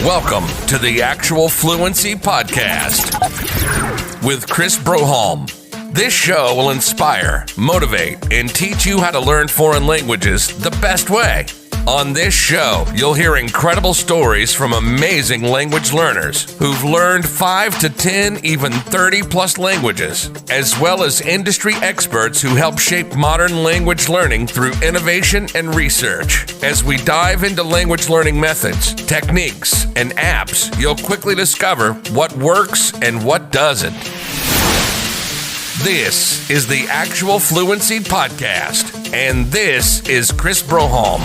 Welcome to the Actual Fluency Podcast with Chris Broholm. This show will inspire, motivate, and teach you how to learn foreign languages the best way. On this show, you'll hear incredible stories from amazing language learners who've learned 5 to 10, even 30 plus languages, as well as industry experts who help shape modern language learning through innovation and research. As we dive into language learning methods, techniques, and apps, you'll quickly discover what works and what doesn't. This is the Actual Fluency Podcast, and this is Chris Broholm.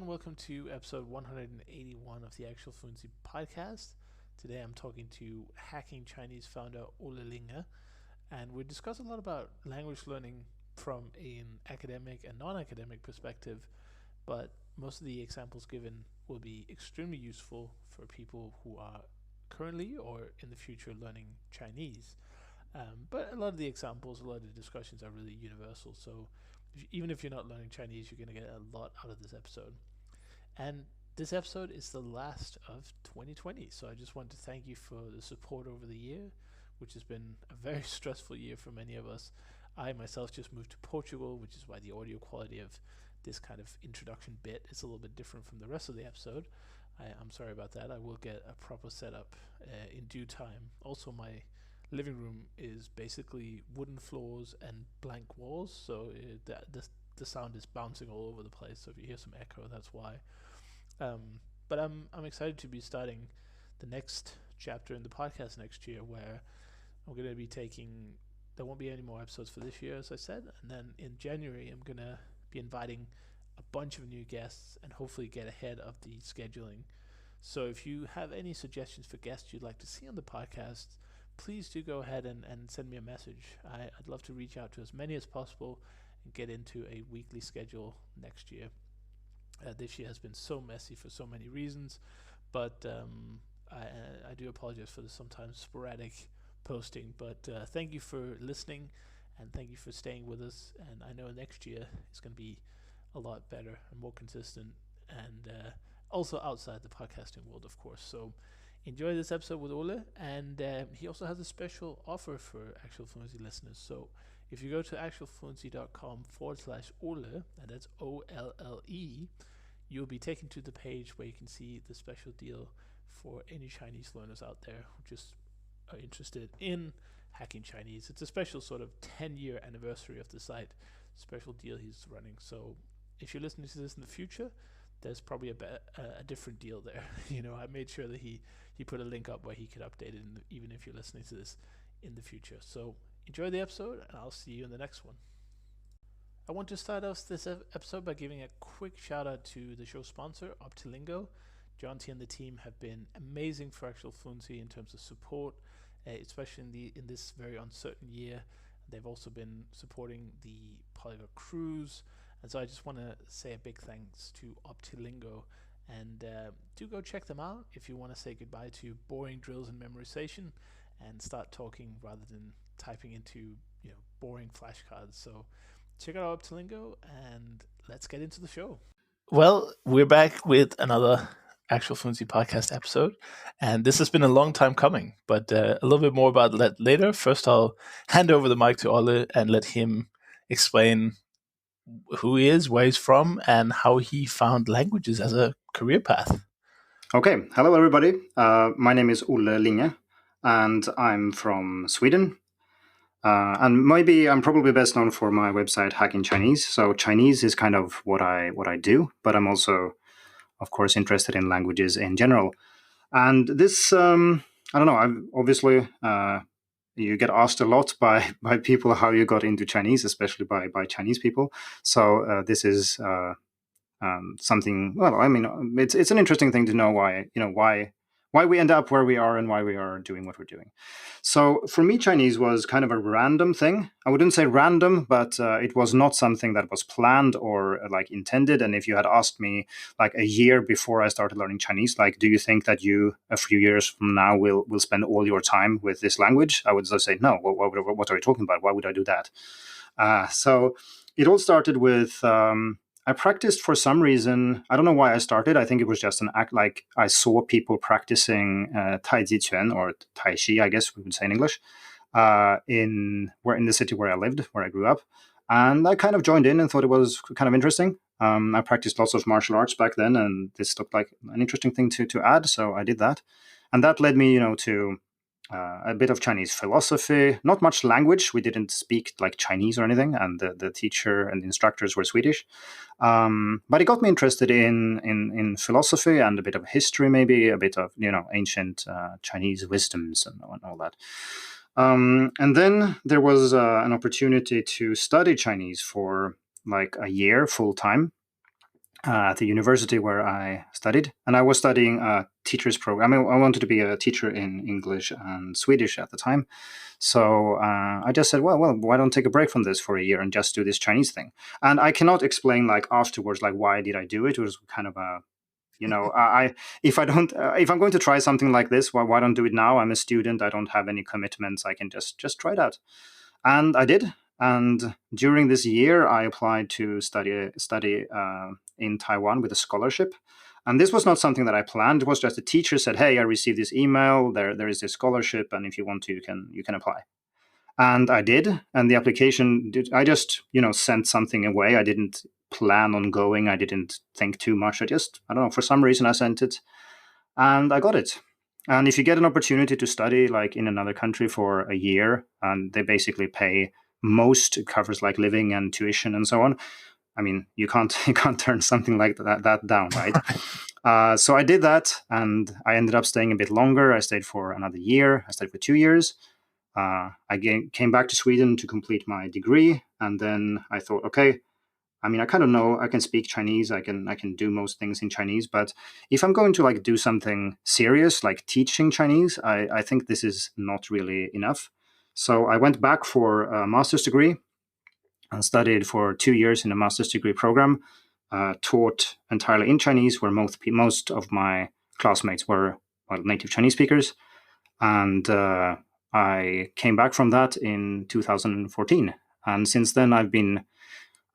Welcome to episode 181 of the Actual Fluency Podcast. Today I'm talking to Hacking Chinese founder Olle Linge, and we discuss a lot about language learning from an academic and non-academic perspective, but most of the examples given will be extremely useful for people who are currently or in the future learning Chinese. But a lot of the examples, a lot of the discussions are really universal, so even if you're not learning Chinese, you're going to get a lot out of this episode. And this episode is the last of 2020, so I just want to thank you for the support over the year, which has been a very stressful year for many of us. I myself just moved to Portugal, which is why the audio quality of this kind of introduction bit is a little bit different from the rest of the episode. I'm sorry about that. I will get a proper setup in due time. Also, my living room is basically wooden floors and blank walls, so the sound is bouncing all over the place. So if you hear some echo, that's why. But I'm excited to be starting the next chapter in the podcast next year, where I'm going to be there won't be any more episodes for this year, as I said, and then in January I'm going to be inviting a bunch of new guests and hopefully get ahead of the scheduling. So if you have any suggestions for guests you'd like to see on the podcast, please do go ahead and send me a message. I'd love to reach out to as many as possible and get into a weekly schedule next year. This year has been so messy for so many reasons, but I do apologize for the sometimes sporadic posting, but thank you for listening and thank you for staying with us, and I know next year is going to be a lot better and more consistent, and also outside the podcasting world, of course. So enjoy this episode with Olle, and he also has a special offer for Actual Fluency listeners. So if you go to actualfluency.com/Olle, and that's OLLE, you'll be taken to the page where you can see the special deal for any Chinese learners out there who just are interested in hacking Chinese. It's a special sort of 10-year anniversary of the site, special deal he's running. So if you're listening to this in the future, there's probably a different deal there. I made sure that he put a link up where he could update it, even if you're listening to this in the future. So enjoy the episode, and I'll see you in the next one. I want to start off this episode by giving a quick shout out to the show sponsor, Untitled. John T and the team have been amazing for Actual Fluency in terms of support, especially in this very uncertain year. They've also been supporting the Polyglot Cruise, and so I just want to say a big thanks to Optilingo, and do go check them out if you want to say goodbye to boring drills and memorization and start talking rather than typing into boring flashcards. So check out Optilingo, and let's get into the show. Well, we're back with another Actual Fluency Podcast episode, and this has been a long time coming, but a little bit more about that later. First, I'll hand over the mic to Olle and let him explain who he is, where he's from, and how he found languages as a career path. Okay, hello everybody. My name is Olle Linge, and I'm from Sweden. And maybe I'm probably best known for my website Hacking Chinese. So Chinese is kind of what I do, but I'm also, of course, interested in languages in general. And this, I don't know. I've obviously you get asked a lot by people how you got into Chinese, especially by Chinese people. So this is something. Well, I mean, it's an interesting thing to know why why we end up where we are and why we are doing what we're doing. So for me, Chinese was kind of a random thing. I wouldn't say random, but it was not something that was planned or like intended. And if you had asked me like a year before I started learning Chinese, like, do you think that you a few years from now will spend all your time with this language? I would just say no. What are you talking about? Why would I do that? So it all started with I practiced for some reason. I don't know why I started. I think it was just an act. Like I saw people practicing Tai Chi Chuan or Tai Chi, I guess we would say in English, in the city where I lived, where I grew up, and I kind of joined in and thought it was kind of interesting. I practiced lots of martial arts back then, and this looked like an interesting thing to add, so I did that, and that led me, to a bit of Chinese philosophy, not much language. We didn't speak like Chinese or anything, and the teacher and the instructors were Swedish. But it got me interested in philosophy and a bit of history, maybe a bit of ancient Chinese wisdoms and all that. And then there was an opportunity to study Chinese for like a year full time at the university where I studied, and I was studying a teacher's program. I mean, I wanted to be a teacher in English and Swedish at the time, so I just said, well, why don't take a break from this for a year and just do this Chinese thing? And I cannot explain like afterwards, like why did I do it? It was kind of a if I'm going to try something like this, why don't do it now? I'm a student. I don't have any commitments. I can just try it out, and I did. And during this year, I applied to study in Taiwan with a scholarship. And this was not something that I planned. It was just a teacher said, "Hey, I received this email. There is this scholarship, and if you want to, you can apply." And I did. And the application, I just sent something away. I didn't plan on going. I didn't think too much. I don't know, for some reason I sent it, and I got it. And if you get an opportunity to study like in another country for a year, and they basically pay most, it covers like living and tuition and so on. I mean, you can't turn something like that down, right? So I did that, and I ended up staying a bit longer. I stayed for another year. I stayed for 2 years. I came back to Sweden to complete my degree, and then I thought, okay, I mean, I kind of know I can speak Chinese. I can do most things in Chinese, but if I'm going to like do something serious, like teaching Chinese, I think this is not really enough. So I went back for a master's degree and studied for 2 years in a master's degree program, taught entirely in Chinese, where most of my classmates were native Chinese speakers. And I came back from that in 2014. And since then, I've been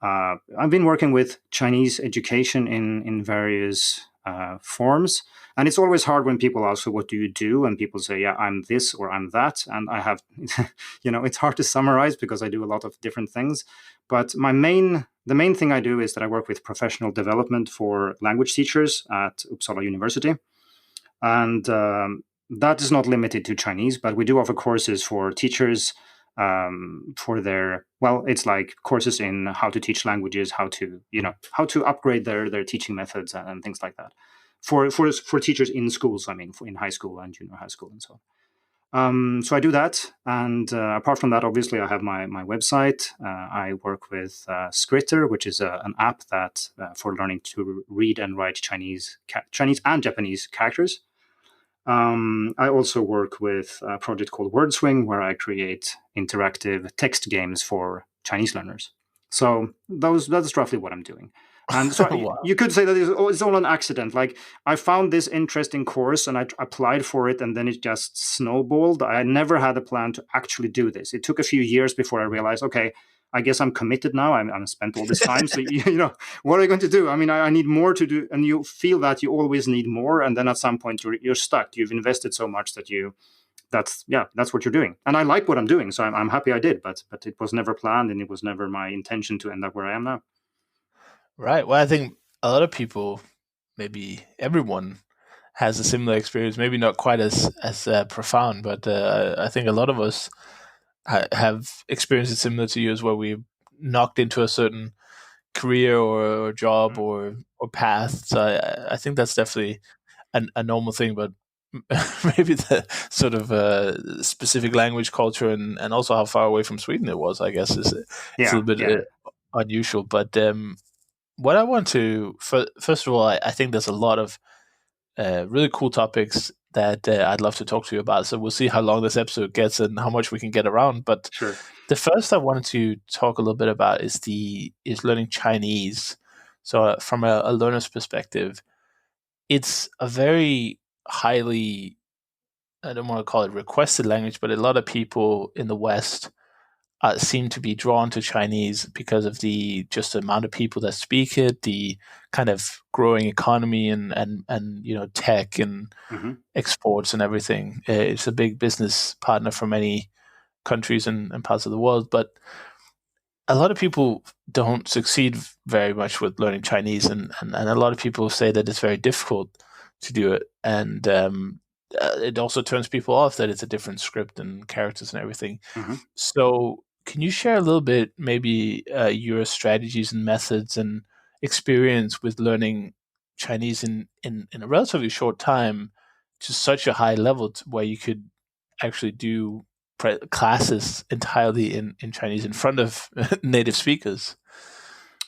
working with Chinese education in various forms. And it's always hard when people ask, so what do you do? And people say, yeah, I'm this or I'm that. And I have, it's hard to summarize because I do a lot of different things. But the main thing I do is that I work with professional development for language teachers at Uppsala University. And that is not limited to Chinese, but we do offer courses for teachers for their, it's like courses in how to teach languages, how to upgrade their teaching methods and things like that for teachers in schools. I mean, in high school and junior high school and so on. So I do that, and apart from that, obviously, I have my website. I work with Scritter, which is an app that for learning to read and write Chinese and Japanese characters. I also work with a project called WordSwing, where I create interactive text games for Chinese learners. So that's roughly what I'm doing. And so Wow. you could say that it's all an accident. Like I found this interesting course and I applied for it, and then it just snowballed. I never had a plan to actually do this. It took a few years before I realized, okay, I guess I'm committed now. I'm spent all this time. So, what are you going to do? I mean, I need more to do. And you feel that you always need more. And then at some point you're stuck. You've invested so much that that's what you're doing. And I like what I'm doing. So I'm happy I did, but it was never planned, and it was never my intention to end up where I am now. Right. Well, I think a lot of people, maybe everyone, has a similar experience. Maybe not quite as profound, but I think a lot of us have experiences similar to yours, where we've knocked into a certain career or job or path. So I think that's definitely a normal thing, but maybe the sort of specific language culture and also how far away from Sweden it was, I guess, is it's a little bit unusual. But what I want to, first of all, I think there's a lot of really cool topics that I'd love to talk to you about. So we'll see how long this episode gets and how much we can get around. But Sure. the first I wanted to talk a little bit about is learning Chinese. So from a learner's perspective, it's a very highly, I don't want to call it requested language, but a lot of people in the West seem to be drawn to Chinese because of the just amount of people that speak it, the kind of growing economy and tech and Mm-hmm. exports and everything. It's a big business partner for many countries and parts of the world, but a lot of people don't succeed very much with learning Chinese, and a lot of people say that it's very difficult to do it, and it also turns people off that it's a different script and characters and everything. Mm-hmm. So can you share a little bit, maybe your strategies and methods and experience with learning Chinese in a relatively short time to such a high level where you could actually do classes entirely in Chinese in front of native speakers?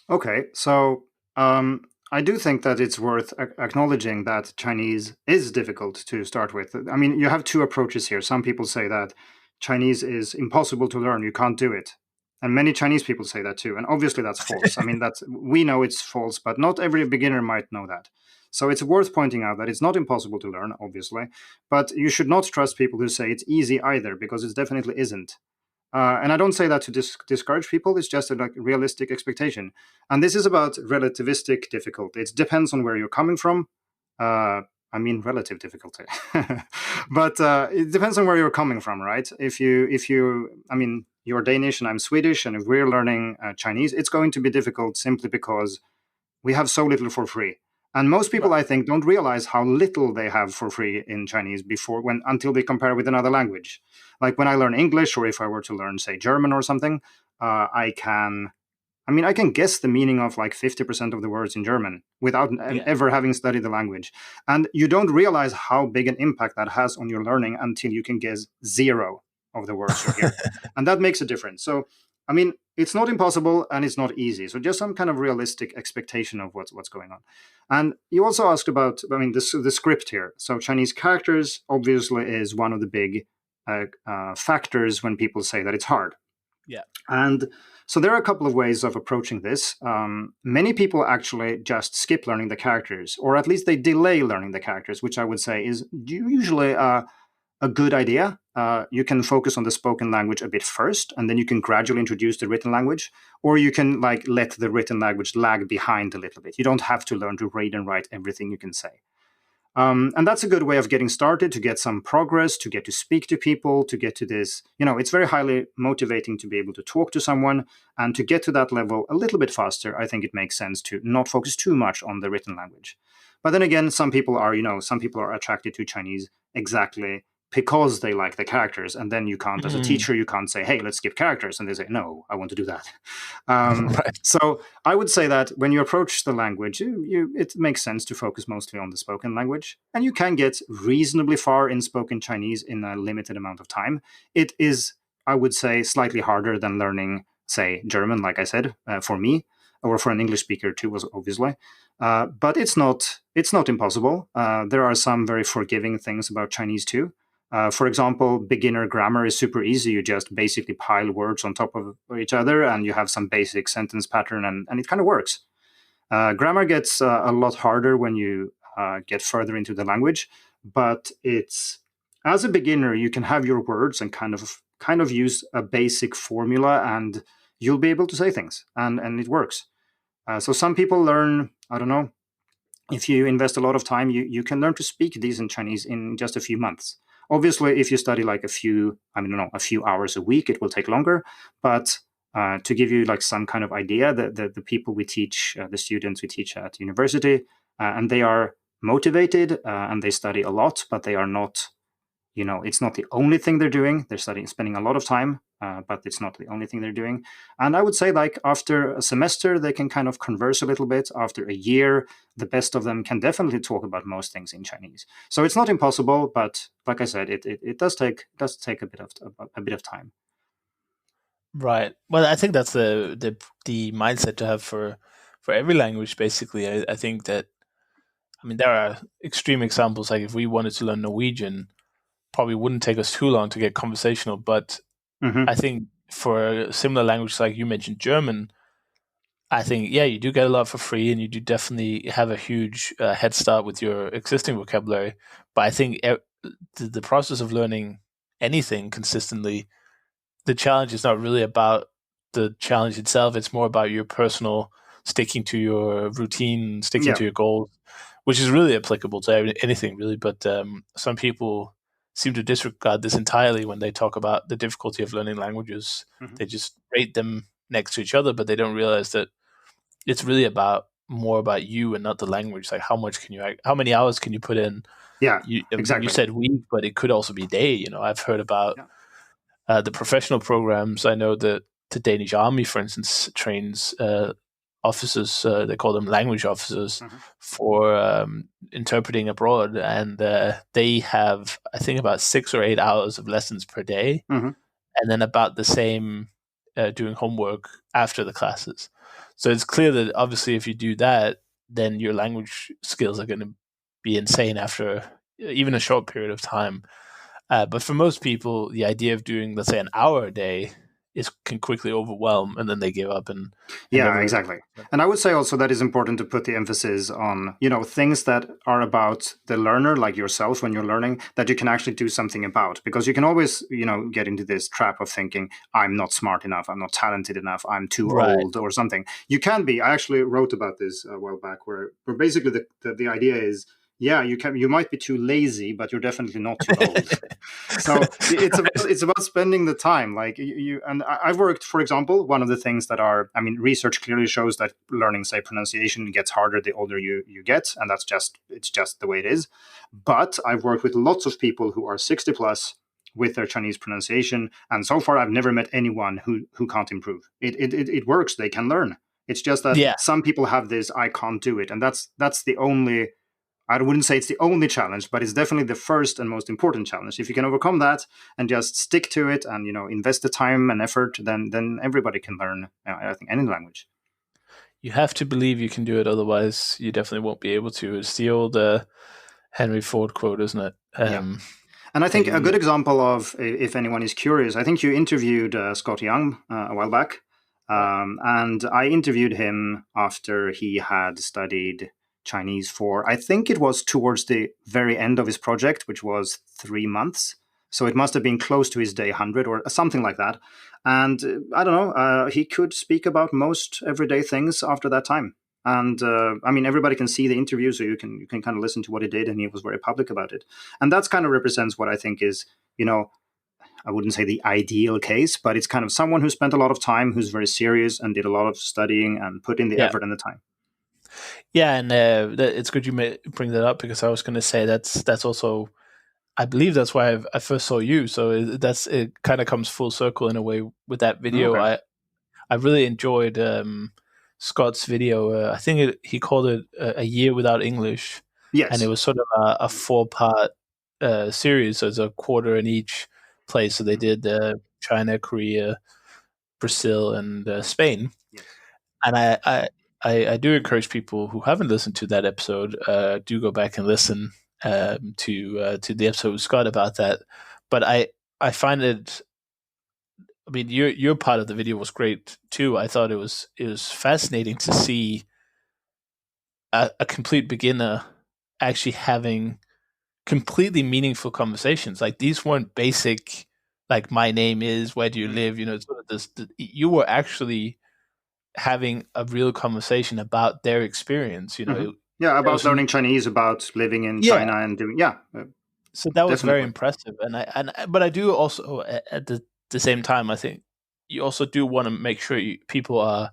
Okay, so I do think that it's worth acknowledging that Chinese is difficult to start with. I mean, you have two approaches here. Some people say that Chinese is impossible to learn, you can't do it. And many Chinese people say that too. And obviously that's false. I mean, we know it's false, but not every beginner might know that. So it's worth pointing out that it's not impossible to learn, obviously, but you should not trust people who say it's easy either, because it definitely isn't. And I don't say that to discourage people. It's just a realistic expectation. And this is about relativistic difficulty. It depends on where you're coming from. I mean, relative difficulty, but it depends on where you're coming from, right? If you, I mean, you're Danish and I'm Swedish, and if we're learning Chinese, it's going to be difficult simply because we have so little for free. And most people, I think, don't realize how little they have for free in Chinese until they compare with another language. Like when I learn English, or if I were to learn, say, German or something, I can guess the meaning of like 50% of the words in German without ever having studied the language. And you don't realize how big an impact that has on your learning until you can guess zero of the words you're hearing. And that makes a difference. So, I mean, it's not impossible and it's not easy. So just some kind of realistic expectation of what's going on. And you also asked about, I mean, the script here. So Chinese characters obviously is one of the big factors when people say that it's hard. Yeah. And so there are a couple of ways of approaching this. Many people actually just skip learning the characters, or at least they delay learning the characters, which I would say is usually a good idea. You can focus on the spoken language a bit first, and then you can gradually introduce the written language, or you can like let the written language lag behind a little bit. You don't have to learn to read and write everything you can say. And that's a good way of getting started, to get some progress, to get to speak to people, to get to this. It's very highly motivating to be able to talk to someone, and to get to that level a little bit faster. I think it makes sense to not focus too much on the written language. But then again, some people are attracted to Chinese exactly because they like the characters, and then you can't, as a teacher, you can't say, hey, let's skip characters, and they say, no, I want to do that. Right. So I would say that when you approach the language, it makes sense to focus mostly on the spoken language, and you can get reasonably far in spoken Chinese in a limited amount of time. It is, I would say, slightly harder than learning, say, German, like I said, for me, or for an English speaker too, obviously. But it's not impossible. There are some very forgiving things about Chinese too. For example, beginner grammar is super easy. You just basically pile words on top of each other, and you have some basic sentence pattern, and it kind of works. Grammar gets a lot harder when you get further into the language, but as a beginner, you can have your words and kind of use a basic formula, and you'll be able to say things, and it works. So some people learn, I don't know, if you invest a lot of time, you can learn to speak decent Chinese in just a few months. Obviously, if you study like a few hours a week, it will take longer. But to give you like some kind of idea, the people we teach, the students we teach at university, and they are motivated and they study a lot, but they are not, it's not the only thing they're doing. They're spending a lot of time, but it's not the only thing they're doing. And I would say like after a semester, they can kind of converse a little bit. After a year, the best of them can definitely talk about most things in Chinese. So it's not impossible, but like I said, it does take a bit of time. Right. Well, I think that's the mindset to have for every language. Basically, I think that I mean, there are extreme examples. Like if we wanted to learn Norwegian, probably wouldn't take us too long to get conversational. But Hmm. I think for a similar language, like you mentioned, German, I think, yeah, you do get a lot for free and you do definitely have a huge head start with your existing vocabulary. But I think the process of learning anything consistently, the challenge is not really about the challenge itself. It's more about your personal sticking to your routine, sticking Yeah. to your goals, which is really applicable to anything, really. But some people seem to disregard this entirely when they talk about the difficulty of learning languages. Hmm. They just rate them next to each other, but they don't realize that it's really about more about you and not the language. Like how many hours can you put in? Yeah, You exactly. said week, but it could also be day. I've heard about Yeah. the professional programs. I know that the Danish army, for instance, trains officers. They call them language officers Hmm. for interpreting abroad, and they have, I think, about 6 or 8 hours of lessons per day, Hmm. and then about the same doing homework after the classes. So it's clear that obviously, if you do that, then your language skills are going to be insane after even a short period of time. But for most people, the idea of doing, let's say, an hour a day can quickly overwhelm, and then they give up and Yeah, never really. exactly. And I would say also that it's important to put the emphasis on, things that are about the learner, like yourself when you're learning, that you can actually do something about. Because you can always, get into this trap of thinking, I'm not smart enough, I'm not talented enough, I'm too Right. old or something. You can be. I actually wrote about this a while back where basically the idea is, yeah, you might be too lazy, but you're definitely not too old. So it's about spending the time. Like and I've worked, for example, one of the things that research clearly shows that learning, say, pronunciation gets harder the older you get, and it's just the way it is. But I've worked with lots of people who are 60 plus with their Chinese pronunciation, and so far I've never met anyone who can't improve. It works. They can learn. It's just that Yeah. some people have this I can't do it, and that's the only. I wouldn't say it's the only challenge, but it's definitely the first and most important challenge. If you can overcome that and just stick to it and invest the time and effort, then everybody can learn. I think any language. You have to believe you can do it, otherwise you definitely won't be able to. It's the old Henry Ford quote, isn't it? Yeah, and I That think a you, good example of, if anyone is curious, I think you interviewed Scott Young a while back, right. and I interviewed him after he had studied Chinese for, I think it was towards the very end of his project, which was 3 months. So it must have been close to his day 100 or something like that. And I don't know, he could speak about most everyday things after that time. And everybody can see the interview, so you can kind of listen to what he did, and he was very public about it. And that's kind of represents what I think is, I wouldn't say the ideal case, but it's kind of someone who spent a lot of time, who's very serious and did a lot of studying and put in the yeah, effort and the time. yeah, and it's good you bring that up, because I was going to say that's also, I believe that's why I first saw you. So it kind of comes full circle in a way with that video. Okay. I really enjoyed Scott's video. I think he called it a year without English, and it Yes. was sort of a 4-part series. So it's a quarter in each place. So they Mhm. did China, Korea, Brazil, and Spain. Yes. And I do encourage people who haven't listened to that episode, do go back and listen to the episode with Scott about that. But I find it. I mean, your part of the video was great too. I thought it was fascinating to see a complete beginner actually having completely meaningful conversations. Like these weren't basic, like my name is, where do you Mhm. live? Sort of you were actually having a real conversation about their experience. Hmm. Yeah, There about was an learning Chinese, about living in yeah. China and doing, yeah, So that was very definitely. impressive, but I do also at the same time, I think you also do want to make sure people are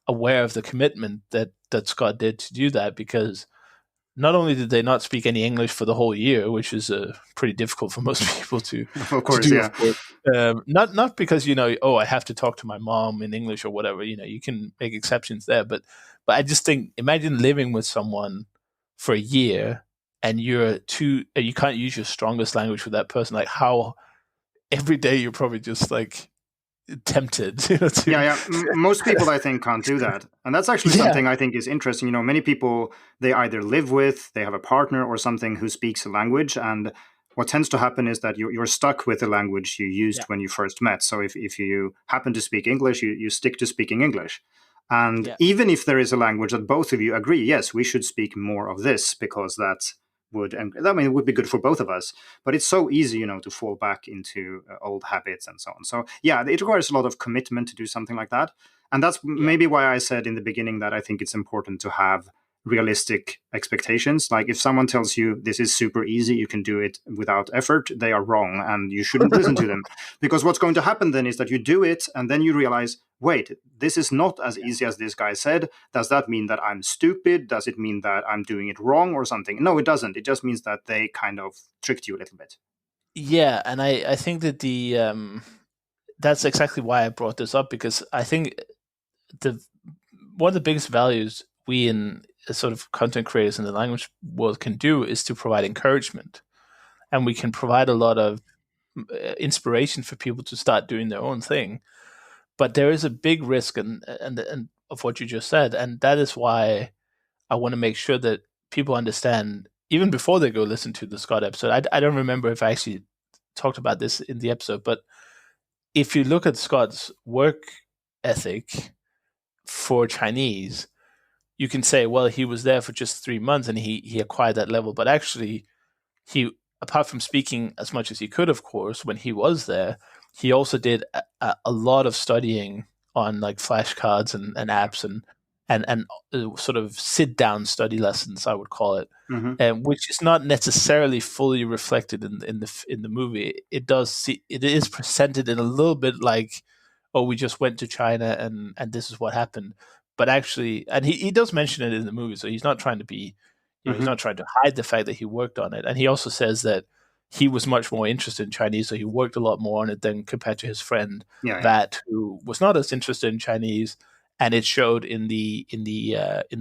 aware of the commitment that Scott did to do that, because not only did they not speak any English for the whole year, which is pretty difficult for most people Of to course, do, yeah. of course. Not because oh, I have to talk to my mom in English or whatever. You can make exceptions there, but I just think, imagine living with someone for a year and you can't use your strongest language with that person. Like how every day you're probably just like tempted, to Most people, I think, can't do that, and that's actually something I think is interesting. Many people, they either live with, they have a partner or something who speaks a language, and what tends to happen is that you're stuck with the language you used when you first met. So if you happen to speak English, you stick to speaking English. And even if there is a language that both of you agree, yes, we should speak more of this because that would, and I mean, it would be good for both of us. But it's so easy, to fall back into old habits and so on. So yeah, it requires a lot of commitment to do something like that. And that's maybe why I said in the beginning that I think it's important to have realistic expectations. Like if someone tells you this is super easy, you can do it without effort, they are wrong and you shouldn't listen to them. Because what's going to happen then is that you do it and then you realize, wait, this is not as easy as this guy said. Does that mean that I'm stupid? Does it mean that I'm doing it wrong or something? No, it doesn't. It just means that they kind of tricked you a little bit. Yeah, and I think that that's exactly why I brought this up, because I think one of the biggest values we in sort of content creators in the language world can do is to provide encouragement, and we can provide a lot of inspiration for people to start doing their own thing. But there is a big risk and of what you just said, and that is why I want to make sure that people understand even before they go listen to the Scott episode. I don't remember if I actually talked about this in the episode, but if you look at Scott's work ethic for Chinese, you can say, well, he was there for just 3 months and he acquired that level. But actually, he, apart from speaking as much as he could, of course, when he was there, he also did a lot of studying on like flashcards and apps and sort of sit down study lessons, I would call it, which is not necessarily fully reflected in the movie. It is presented in a little bit like, oh, we just went to China and this is what happened. But actually, and he does mention it in the movie, so he's not trying to be, he's not trying to hide the fact that he worked on it. And he also says that he was much more interested in Chinese, so he worked a lot more on it than compared to his friend Vat, who was not as interested in Chinese, and it showed in the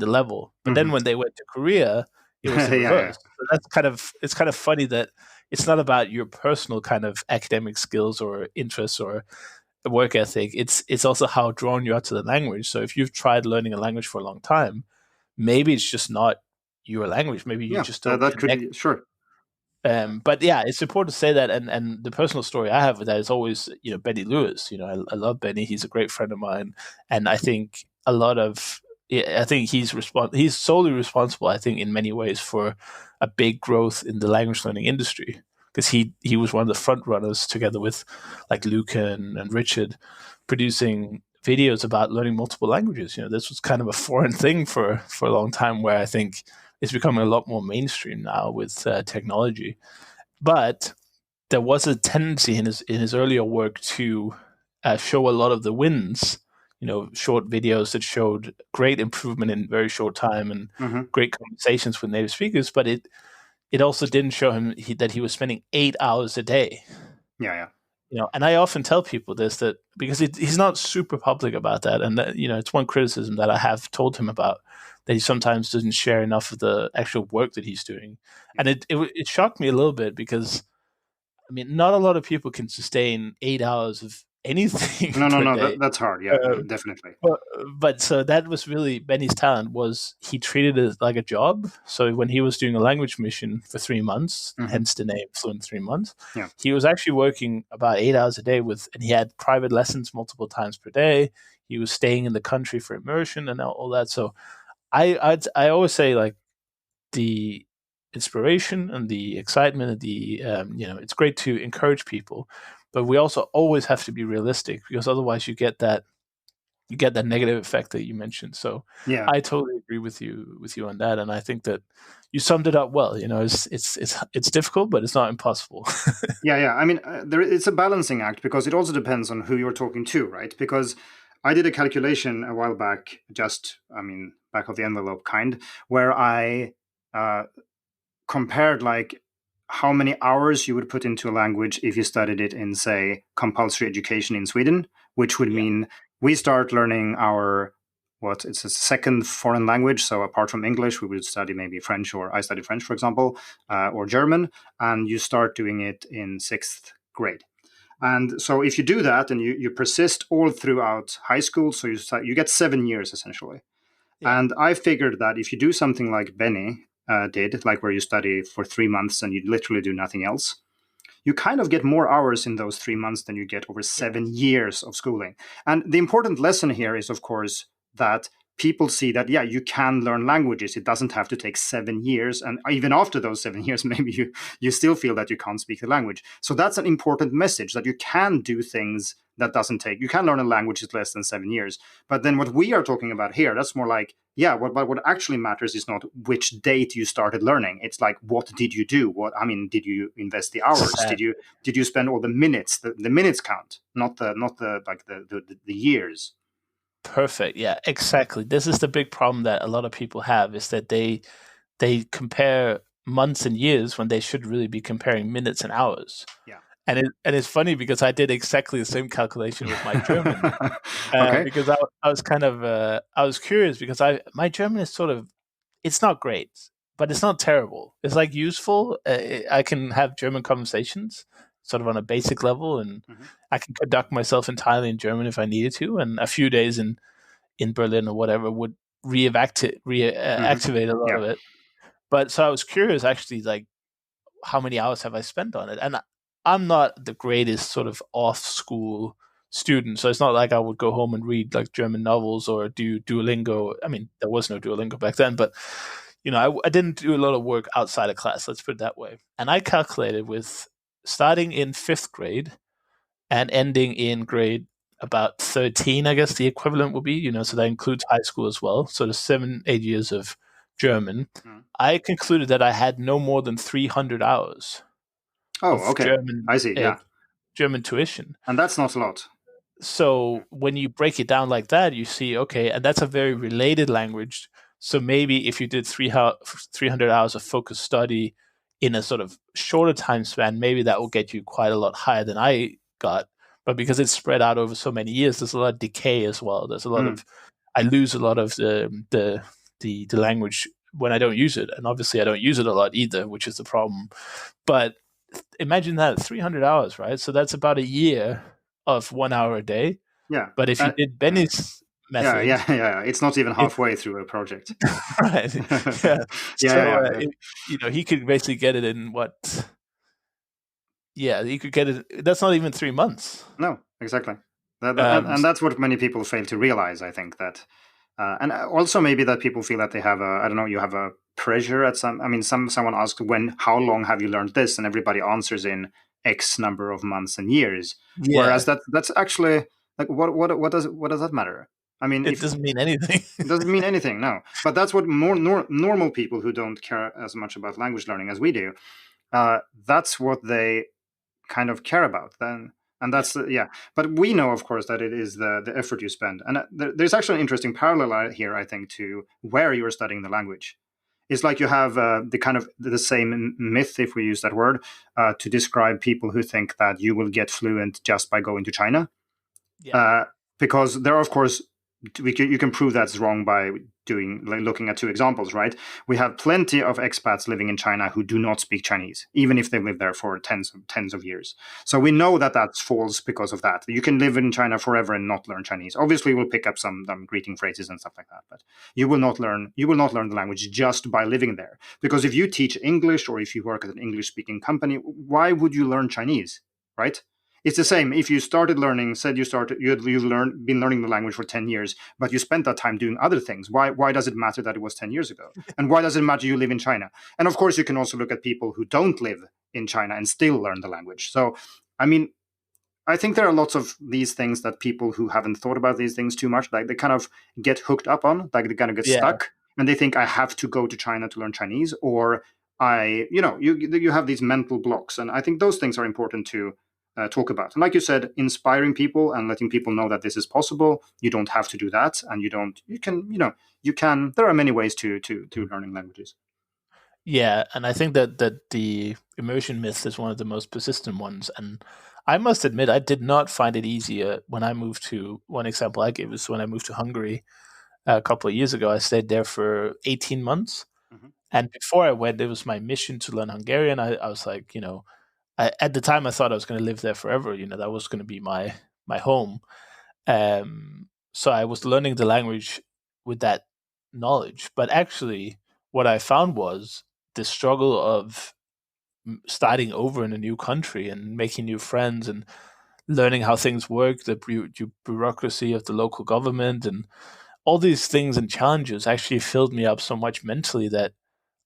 level. But then when they went to Korea, it was the reverse. So it's kind of funny that it's not about your personal kind of academic skills or interests or work ethic. It's also how drawn you are to the language. So if you've tried learning a language for a long time, maybe it's just not your language. Maybe you just don't that connect. could be, sure. But yeah, it's important to say that, and the personal story I have with that is always, Benny Lewis. I love Benny. He's a great friend of mine, and I think he's solely responsible, I think, in many ways for a big growth in the language learning industry, because he was one of the front runners together with like Luca and Richard, producing videos about learning multiple languages. This was kind of a foreign thing for a long time, where I think it's becoming a lot more mainstream now with technology. But there was a tendency in his earlier work to show a lot of the wins, short videos that showed great improvement in very short time and great conversations with native speakers. But it also didn't show him that he was spending 8 hours a day. Yeah. And I often tell people this, that because he's not super public about that, and that, it's one criticism that I have told him about, that he sometimes doesn't share enough of the actual work that he's doing. And it shocked me a little bit, because I mean, not a lot of people can sustain 8 hours of anything. No, that's hard. Yeah, definitely. But so that was really Benny's talent, was he treated it like a job. So when he was doing a language mission for 3 months, hence the name Fluent 3 Months, he was actually working about 8 hours a day and he had private lessons multiple times per day. He was staying in the country for immersion and all that. So I always say, like, the inspiration and the excitement and the it's great to encourage people, but we also always have to be realistic, because otherwise you get that negative effect that you mentioned. So I totally agree with you on that, and I think that you summed it up well. It's difficult, but it's not impossible. Yeah. I mean, it's a balancing act, because it also depends on who you're talking to, right? Because I did a calculation a while back, back of the envelope kind, where I compared like how many hours you would put into a language if you studied it in, say, compulsory education in Sweden, which would mean we start learning it's a second foreign language. So apart from English, we would study maybe French, or I studied French, for example, or German, and you start doing it in 6th grade. And so if you do that and you persist all throughout high school, so you get 7 years essentially. Yeah. And I figured that if you do something like Benny did, like where you study for 3 months and you literally do nothing else, you kind of get more hours in those 3 months than you get over 7 years of schooling. And the important lesson here is, of course, that people see that, yeah, you can learn languages. It doesn't have to take 7 years. And even after those 7 years, maybe you still feel that you can't speak the language. So that's an important message, that you can do things that doesn't take, you can learn a language in less than 7 years. But then what we are talking about here, that's more like, yeah, what actually matters is not which date you started learning. It's like, what did you do? Did you invest the hours? Did you spend all the minutes? The minutes count, not the years. Perfect. Yeah, exactly. This is the big problem that a lot of people have, is that they compare months and years when they should really be comparing minutes and hours. Yeah. And it's funny because I did exactly the same calculation with my German. Okay. Because I was kind of I was curious, because my German is sort of, it's not great, but it's not terrible. It's like useful. I can have German conversations sort of on a basic level, and I can conduct myself entirely in German if I needed to. And a few days in Berlin or whatever would reactivate a lot of it. But so I was curious, actually, like, how many hours have I spent on it? And I'm not the greatest sort of off school student, so it's not like I would go home and read like German novels or do Duolingo. I mean, there was no Duolingo back then, but I didn't do a lot of work outside of class, let's put it that way. And I calculated with starting in 5th grade and ending in grade about 13, I guess the equivalent would be, so that includes high school as well. So the 7-8 years of German, I concluded that I had no more than 300 hours of German. I see. Yeah, German tuition, and that's not a lot. So when you break it down like that, you see, okay, and that's a very related language. So maybe if you did 300 hours of focused study in a sort of shorter time span, maybe that will get you quite a lot higher than I got. But because it's spread out over so many years, there's a lot of decay as well. There's a lot of, I lose a lot of the language when I don't use it. And obviously I don't use it a lot either, which is the problem. But imagine that, 300 hours, right? So that's about a year of 1 hour a day. Yeah. But if you did Benny's method, yeah, it's not even halfway through a project. Right. He could basically get it in what? Yeah, he could get it. That's not even 3 months. No, exactly. And that's what many people fail to realize, I think, that. And also maybe that people feel that they have you have a pressure at someone asks how long have you learned this? And everybody answers in X number of months and years. Yeah. Whereas that's actually, like, what does that matter? I mean, it doesn't mean anything. It doesn't mean anything, no. But that's what more normal people who don't care as much about language learning as we do, that's what they kind of care about then. And that's, But we know, of course, that it is the effort you spend. And there's actually an interesting parallel here, I think, to where you're studying the language. It's like you have the same myth, if we use that word, to describe people who think that you will get fluent just by going to China. Yeah. Because there are, of course, you can prove that's wrong by looking at two examples, right? We have plenty of expats living in China who do not speak Chinese, even if they live there for tens of years. So we know that that's false because of that. You can live in China forever and not learn Chinese. Obviously, you will pick up some greeting phrases and stuff like that, but you will not learn the language just by living there. Because if you teach English or if you work at an English-speaking company, why would you learn Chinese, right? It's the same. If you started learning, you've been learning the language for 10 years, but you spent that time doing other things. Why does it matter that it was 10 years ago? And why does it matter you live in China? And of course, you can also look at people who don't live in China and still learn the language. So, I mean, I think there are lots of these things that people who haven't thought about these things too much, like they kind of get hooked up on, like they kind of get stuck, and they think I have to go to China to learn Chinese, or you have these mental blocks. And I think those things are important to talk about. And like you said, inspiring people and letting people know that this is possible. You don't have to do that, and you can. There are many ways to learning languages. Yeah, and I think that the immersion myth is one of the most persistent ones. And I must admit, I did not find it easier when I moved to. One example I gave is when I moved to Hungary a couple of years ago. I stayed there for 18 months. And before I went, it was my mission to learn Hungarian. I was like, at the time I thought I was going to live there forever. That was going to be my home. So I was learning the language with that knowledge. But actually, what I found was the struggle of starting over in a new country and making new friends and learning how things work, the bureaucracy of the local government, and all these things and challenges actually filled me up so much mentally that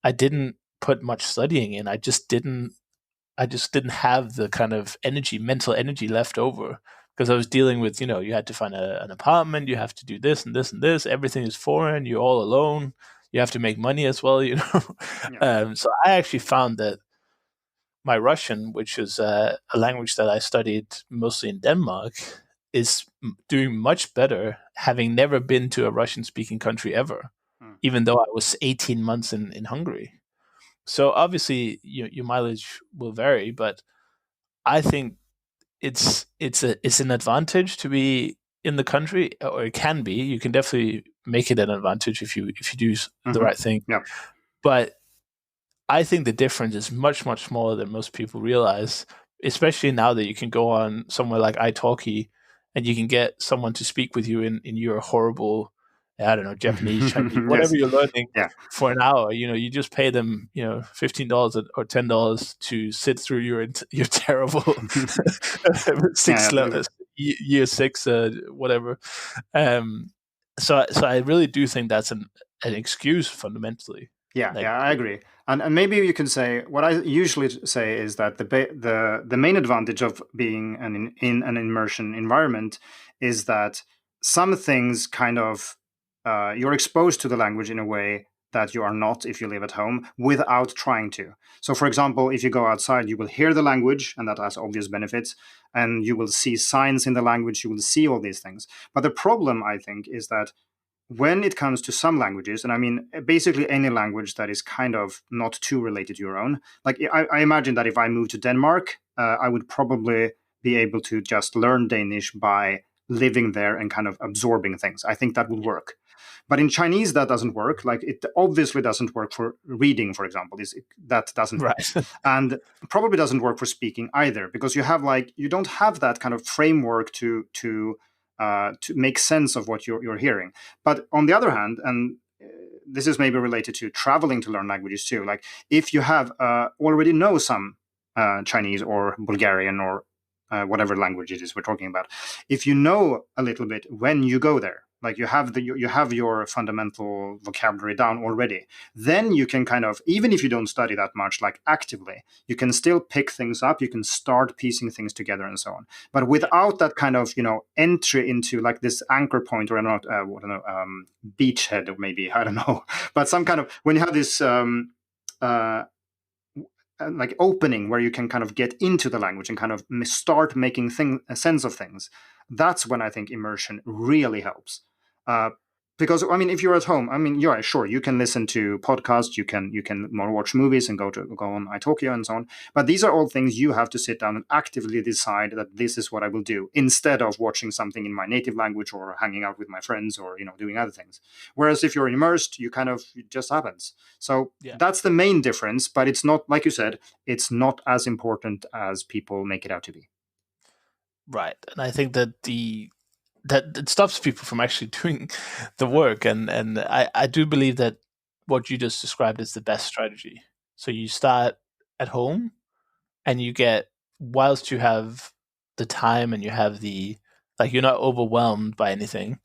I didn't put much studying in. I just didn't have the kind of mental energy left over, because I was dealing with, you had to find an apartment, you have to do this and this and this. Everything is foreign. You're all alone. You have to make money as well, Yeah. So I actually found that my Russian, which is a language that I studied mostly in Denmark, is doing much better, having never been to a Russian-speaking country ever, Mm. even though I was 18 months in Hungary. So obviously, your mileage will vary, but I think it's an advantage to be in the country, or it can be. You can definitely make it an advantage if you do the right thing. Yeah. But I think the difference is much, much smaller than most people realize, especially now that you can go on somewhere like italki and you can get someone to speak with you in your horrible, I don't know, Japanese, Chinese, whatever Yes. you're learning Yeah. for an hour. You just pay them, $15 or $10 to sit through your terrible Yeah. year six, whatever. So I really do think that's an excuse fundamentally. Yeah, Like, yeah, I agree. And maybe you can say what I usually say is that the main advantage of being in an immersion environment is that some things kind of you're exposed to the language in a way that you are not if you live at home without trying to. So, for example, if you go outside, you will hear the language, and that has obvious benefits, and you will see signs in the language. You will see all these things. But the problem, I think, is that when it comes to some languages, and I mean basically any language that is kind of not too related to your own, like I imagine that if I moved to Denmark, I would probably be able to just learn Danish by living there and kind of absorbing things. I think that would work. But in Chinese, that doesn't work. Like it obviously doesn't work for reading, for example. That doesn't work, right. and probably doesn't work for speaking either, because you don't have that kind of framework to make sense of what you're hearing. But on the other hand, and this is maybe related to traveling to learn languages too. Like if you have already know some Chinese or Bulgarian or whatever language it is we're talking about, if you know a little bit when you go there, like you have your fundamental vocabulary down already, then you can kind of, even if you don't study that much, like actively, you can still pick things up. You can start piecing things together and so on. But without that kind of entry into like this anchor point, or not, I don't know, beachhead, or maybe, I don't know, but some kind of, when you have this uh, like opening where you can kind of get into the language and kind of start making a sense of things, that's when I think immersion really helps. Uh, because I mean, if you're at home, I mean, yeah, sure, you can listen to podcasts, you can more watch movies and go on italki and so on. But these are all things you have to sit down and actively decide that this is what I will do, instead of watching something in my native language or hanging out with my friends or doing other things. Whereas if you're immersed, it just happens. So Yeah. that's the main difference. But it's not, like you said, it's not as important as people make it out to be. Right. And I think that that it stops people from actually doing the work. And I do believe that what you just described is the best strategy. So you start at home and you get, whilst you have the time and you have you're not overwhelmed by anything,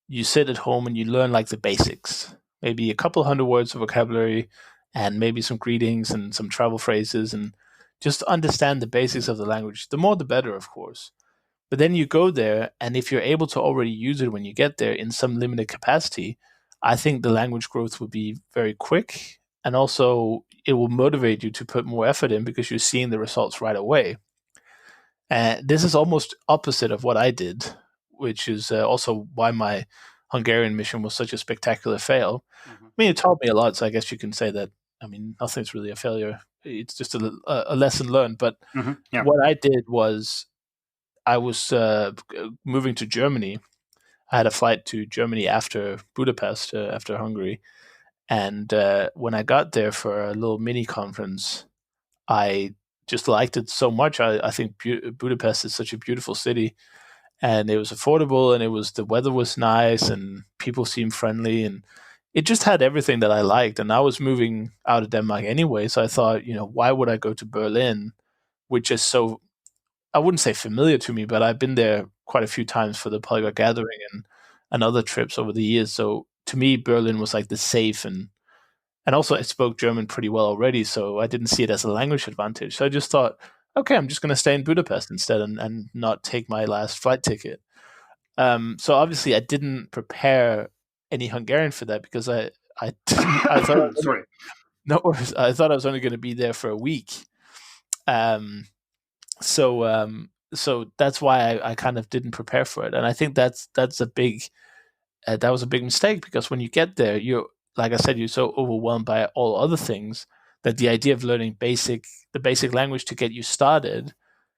you sit at home and you learn like the basics, maybe a couple hundred words of vocabulary and maybe some greetings and some travel phrases, and just understand the basics of the language. The more the better, of course. But then you go there, and if you're able to already use it when you get there in some limited capacity, I think the language growth will be very quick. And also, it will motivate you to put more effort in because you're seeing the results right away. And this is almost opposite of what I did, which is also why my Hungarian mission was such a spectacular fail. Mm-hmm. I mean, it taught me a lot, so I guess you can say that. I mean, nothing's really a failure. It's just a lesson learned. But Mm-hmm. Yeah. what I did was I was moving to Germany. I had a flight to Germany after Budapest, after Hungary. And when I got there for a little mini conference, I just liked it so much. I think Budapest is such a beautiful city, and it was affordable, and the weather was nice, and people seemed friendly, and it just had everything that I liked. And I was moving out of Denmark anyway, so I thought, why would I go to Berlin, which is so, I wouldn't say familiar to me, but I've been there quite a few times for the Polyglot Gathering and other trips over the years. So to me, Berlin was like the safe, and also I spoke German pretty well already, so I didn't see it as a language advantage. So I just thought, okay, I'm just going to stay in Budapest instead and not take my last flight ticket. So obviously I didn't prepare any Hungarian for that because I thought Sorry. No, I thought I was only going to be there for a week. So that's why I kind of didn't prepare for it, and I think that was a big mistake, because when you get there, you're, like I said, you're so overwhelmed by all other things that the idea of learning the basic language to get you started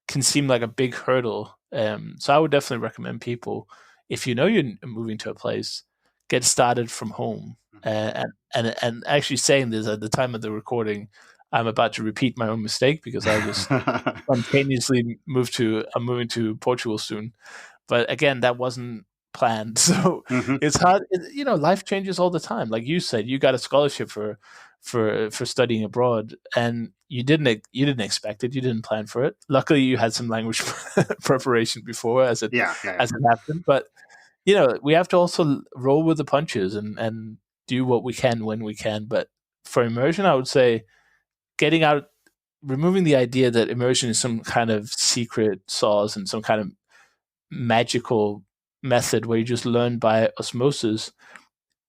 can seem like a big hurdle. So I would definitely recommend people, if you know you're moving to a place, get started from home. And actually saying this at the time of the recording, I'm about to repeat my own mistake because I just spontaneously I'm moving to Portugal soon. But again, that wasn't planned. So it's hard. Life changes all the time. Like you said, you got a scholarship for studying abroad, and you didn't expect it. You didn't plan for it. Luckily, you had some language preparation before as it happened. But we have to also roll with the punches and do what we can when we can. But for immersion, I would say removing the idea that immersion is some kind of secret sauce and some kind of magical method where you just learn by osmosis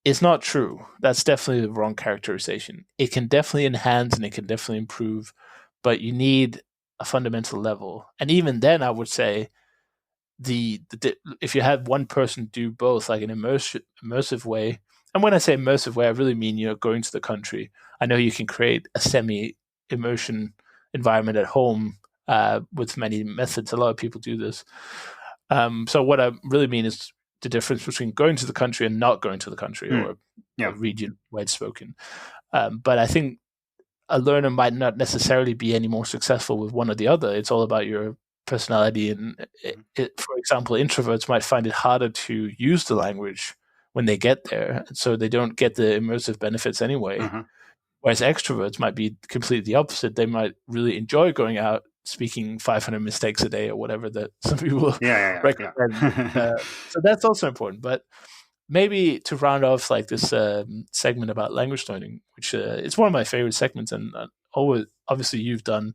is not true. That's definitely the wrong characterization. It can definitely enhance and it can definitely improve, but you need a fundamental level. And even then, I would say if you have one person do both, like an immersive way, and when I say immersive way, I really mean going to the country. I know you can create a semi-immersion environment at home with many methods. A lot of people do this. So what I really mean is the difference between going to the country and not going to the country, or a region where it's spoken. But I think a learner might not necessarily be any more successful with one or the other. It's all about your personality. And for example, introverts might find it harder to use the language when they get there, so they don't get the immersive benefits anyway. Whereas extroverts might be completely the opposite. They might really enjoy going out, speaking 500 mistakes a day or whatever that some people recommend. So that's also important. But maybe to round off like this segment about language learning, which it's one of my favorite segments, and obviously you've done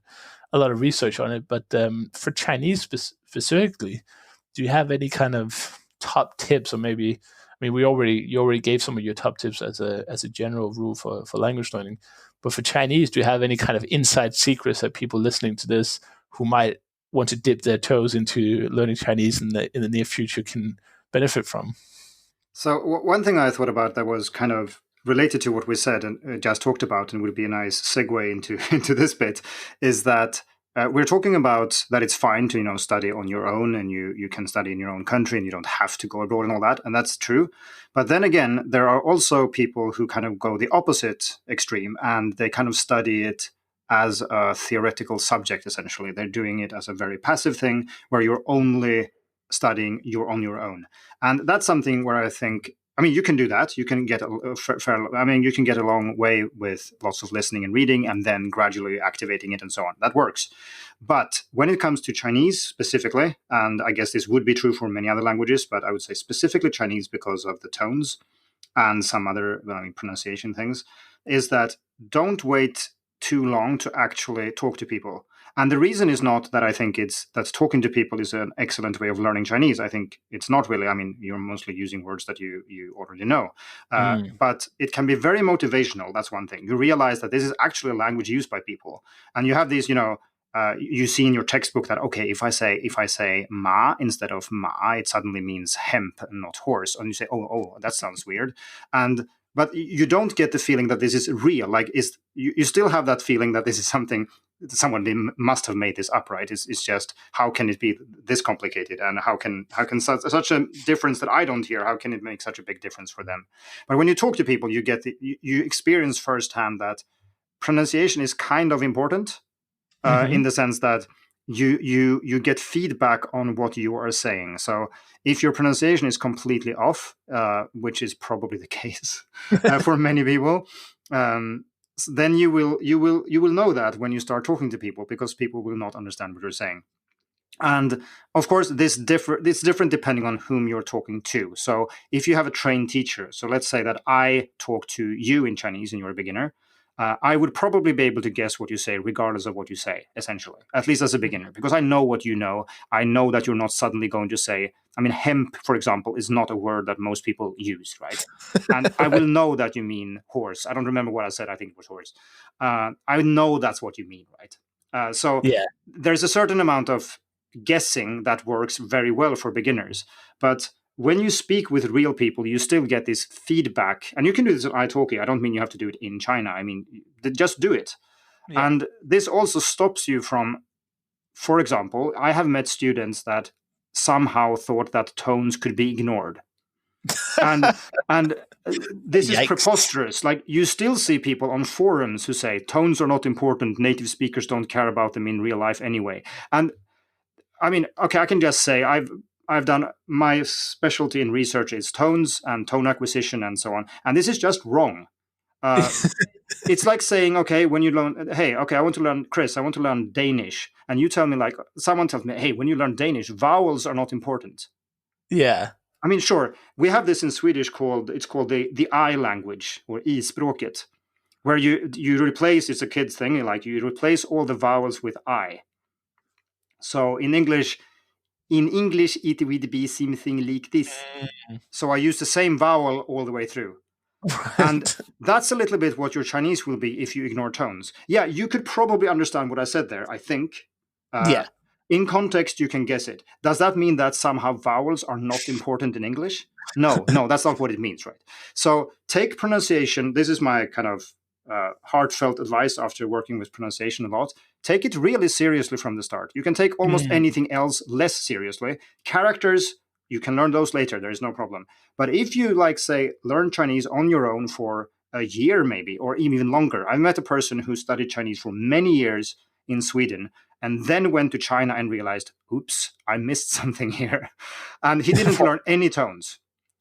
a lot of research on it. But for Chinese specifically, do you have any kind of top tips, or maybe? I mean, you already gave some of your top tips as a general rule for language learning, but for Chinese, do you have any kind of inside secrets that people listening to this who might want to dip their toes into learning Chinese in the near future can benefit from? So one thing I thought about that was kind of related to what we said and just talked about, and would be a nice segue into this bit, is that we're talking about that it's fine to study on your own, and you can study in your own country, and you don't have to go abroad and all that, and that's true. But then again, there are also people who kind of go the opposite extreme, and they kind of study it as a theoretical subject. Essentially, they're doing it as a very passive thing where you're only studying you're on your own, and that's something where I think. I mean, you can do that. You can get you can get a long way with lots of listening and reading, and then gradually activating it and so on. That works. But when it comes to Chinese specifically, and I guess this would be true for many other languages, but I would say specifically Chinese because of the tones and some other pronunciation things, is that don't wait too long to actually talk to people. And the reason is not that I think that talking to people is an excellent way of learning Chinese. I think it's not really. I mean, you're mostly using words that you already know. But it can be very motivational. That's one thing. You realize that this is actually a language used by people. And you have these, you see in your textbook that, okay, if I say ma instead of ma, it suddenly means hemp and not horse. And you say, oh, that sounds weird. But you don't get the feeling that this is real. Like, you still have that feeling that this is something someone must have made this up, right? It's just, how can it be this complicated, and how can such a difference that I don't hear? How can it make such a big difference for them? But when you talk to people, you get you experience firsthand that pronunciation is kind of important, in the sense that you get feedback on what you are saying. So if your pronunciation is completely off, which is probably the case for many people, then you will know that when you start talking to people, because people will not understand what you're saying. And of course, it's different depending on whom you're talking to. So if you have a trained teacher, so let's say that I talk to you in Chinese and you're a beginner, I would probably be able to guess what you say regardless of what you say, essentially, at least as a beginner, because I know what you know. I know that you're not suddenly going to say, I mean, hemp, for example, is not a word that most people use, right? And I will know that you mean horse. I don't remember what I said. I think it was horse. I know that's what you mean, right? So Yeah. there's a certain amount of guessing that works very well for beginners. But when you speak with real people, you still get this feedback. And you can do this on italki. I don't mean you have to do it in China. I mean, just do it. Yeah. And this also stops you from, for example, I have met students that somehow thought that tones could be ignored. and this is Yikes. preposterous. Like, you still see people on forums who say tones are not important, native speakers don't care about them in real life anyway. And I mean, okay, I can just say I've done, my specialty in research is tones and tone acquisition and so on, and this is just wrong. It's like saying, okay, when you learn, hey, okay, I want to learn Danish, and you tell me, like, someone tells me, hey, when you learn Danish, vowels are not important. Yeah. I mean, sure, we have this in Swedish called the I language, or I-språket, where you replace, it's a kid's thing, like you replace all the vowels with I. So in English, it would be something like this. So I use the same vowel all the way through. And that's a little bit what your Chinese will be if you ignore tones. Yeah, you could probably understand what I said there, I think. Yeah. In context, you can guess it. Does that mean that somehow vowels are not important in English? No, that's not what it means, right? So take pronunciation. This is my kind of heartfelt advice after working with pronunciation a lot. Take it really seriously from the start. You can take almost anything else less seriously. Characters, you can learn those later. There is no problem. But if you, like, say, learn Chinese on your own for a year maybe, or even longer. I've met a person who studied Chinese for many years in Sweden and then went to China and realized, oops, I missed something here. And he didn't learn any tones.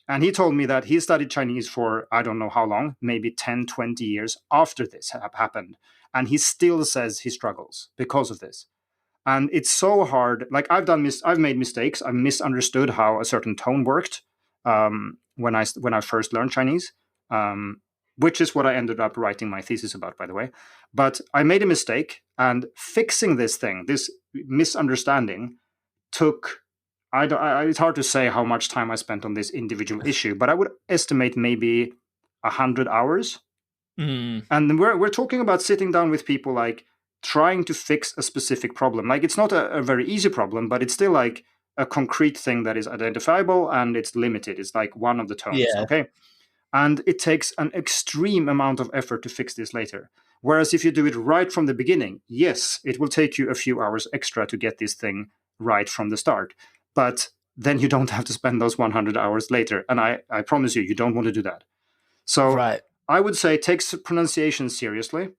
And he told me that he studied Chinese for, I don't know how long, maybe 10, 20 years after this happened. And he still says he struggles because of this. And it's so hard. Like, I've made mistakes. I've misunderstood how a certain tone worked when I first learned Chinese, which is what I ended up writing my thesis about, by the way. But I made a mistake, and fixing this misunderstanding took, it's hard to say how much time I spent on this individual issue, but I would estimate maybe 100 hours. And we're talking about sitting down with people, like, trying to fix a specific problem. Like, it's not a very easy problem, but it's still like a concrete thing that is identifiable, and it's limited. It's like one of the tones, okay? And it takes an extreme amount of effort to fix this later. Whereas if you do it right from the beginning, yes, it will take you a few hours extra to get this thing right from the start. But then you don't have to spend those 100 hours later. And I promise you don't want to do that. So Right. I would say take pronunciation seriously.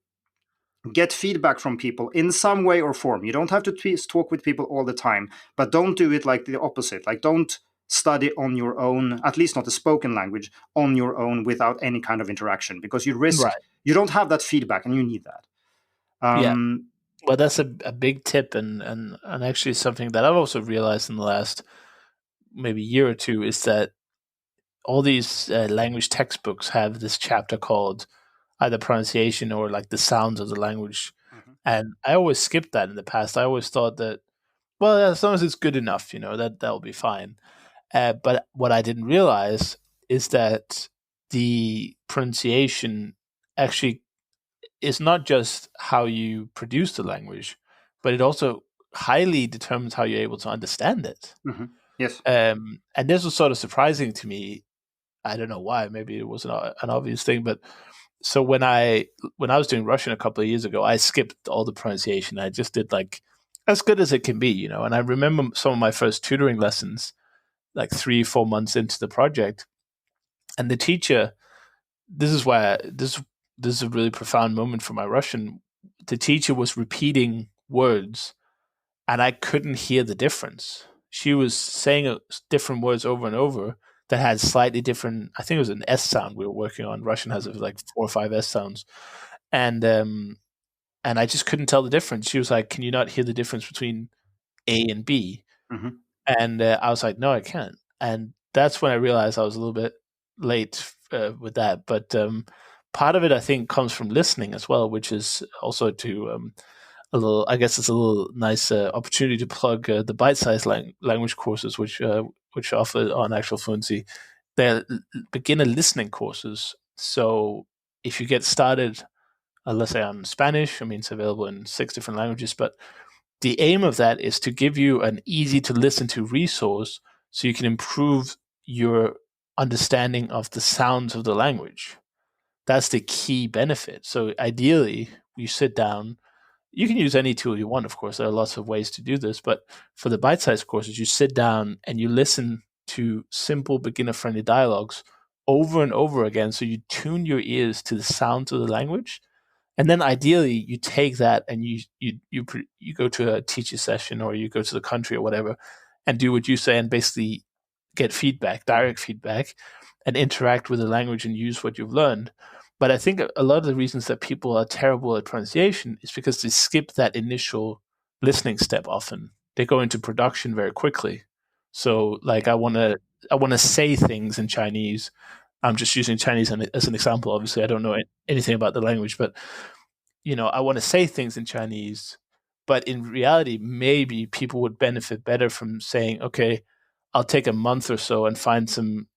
Get feedback from people in some way or form. You don't have to talk with people all the time, but don't do it like the opposite. Like, don't study on your own, at least not the spoken language, on your own without any kind of interaction, because you risk, you don't have that feedback, and you need that. Well, that's a big tip, and actually something that I've also realized in the last maybe year or two is that all these language textbooks have this chapter called either pronunciation or like the sounds of the language. And I always skipped that in the past. I always thought that, well, as long as it's good enough, that'll be fine. But what I didn't realize is that the pronunciation actually is not just how you produce the language, but it also highly determines how you're able to understand it. Yes. And this was sort of surprising to me. I don't know why. Maybe it was an obvious thing, but so when I was doing Russian a couple of years ago, I skipped all the pronunciation. I just did like as good as it can be, And I remember some of my first tutoring lessons, like 3-4 months into the project, and the teacher. This is a really profound moment for my Russian. The teacher was repeating words, and I couldn't hear the difference. She was saying different words over and over that had slightly different. I think it was an S sound we were working on. Russian has like 4 or 5 S sounds, and I just couldn't tell the difference. She was like, "Can you not hear the difference between A and B?" Mm-hmm. And I was like, "No, I can't." And that's when I realized I was a little bit late with that. But part of it, I think, comes from listening as well, which is also to a little. I guess it's a little nice opportunity to plug the bite-sized language courses, which offer on Actual Fluency. They're beginner listening courses. So if you get started, let's say on Spanish, I mean it's available in 6 different languages, but the aim of that is to give you an easy to listen to resource so you can improve your understanding of the sounds of the language. That's the key benefit. So ideally, you sit down. You can use any tool you want, of course. There are lots of ways to do this, but for the bite-sized courses, you sit down and you listen to simple beginner-friendly dialogues over and over again. So you tune your ears to the sounds of the language, and then ideally you take that and you go to a teacher session or you go to the country or whatever, and do what you say and basically get feedback, direct feedback, and interact with the language and use what you've learned. But I think a lot of the reasons that people are terrible at pronunciation is because they skip that initial listening step often. They go into production very quickly. So like I want to say things in Chinese. I'm just using Chinese as an example. Obviously, I don't know anything about the language, but I want to say things in Chinese. But in reality, maybe people would benefit better from saying, okay, I'll take a month or so and find some.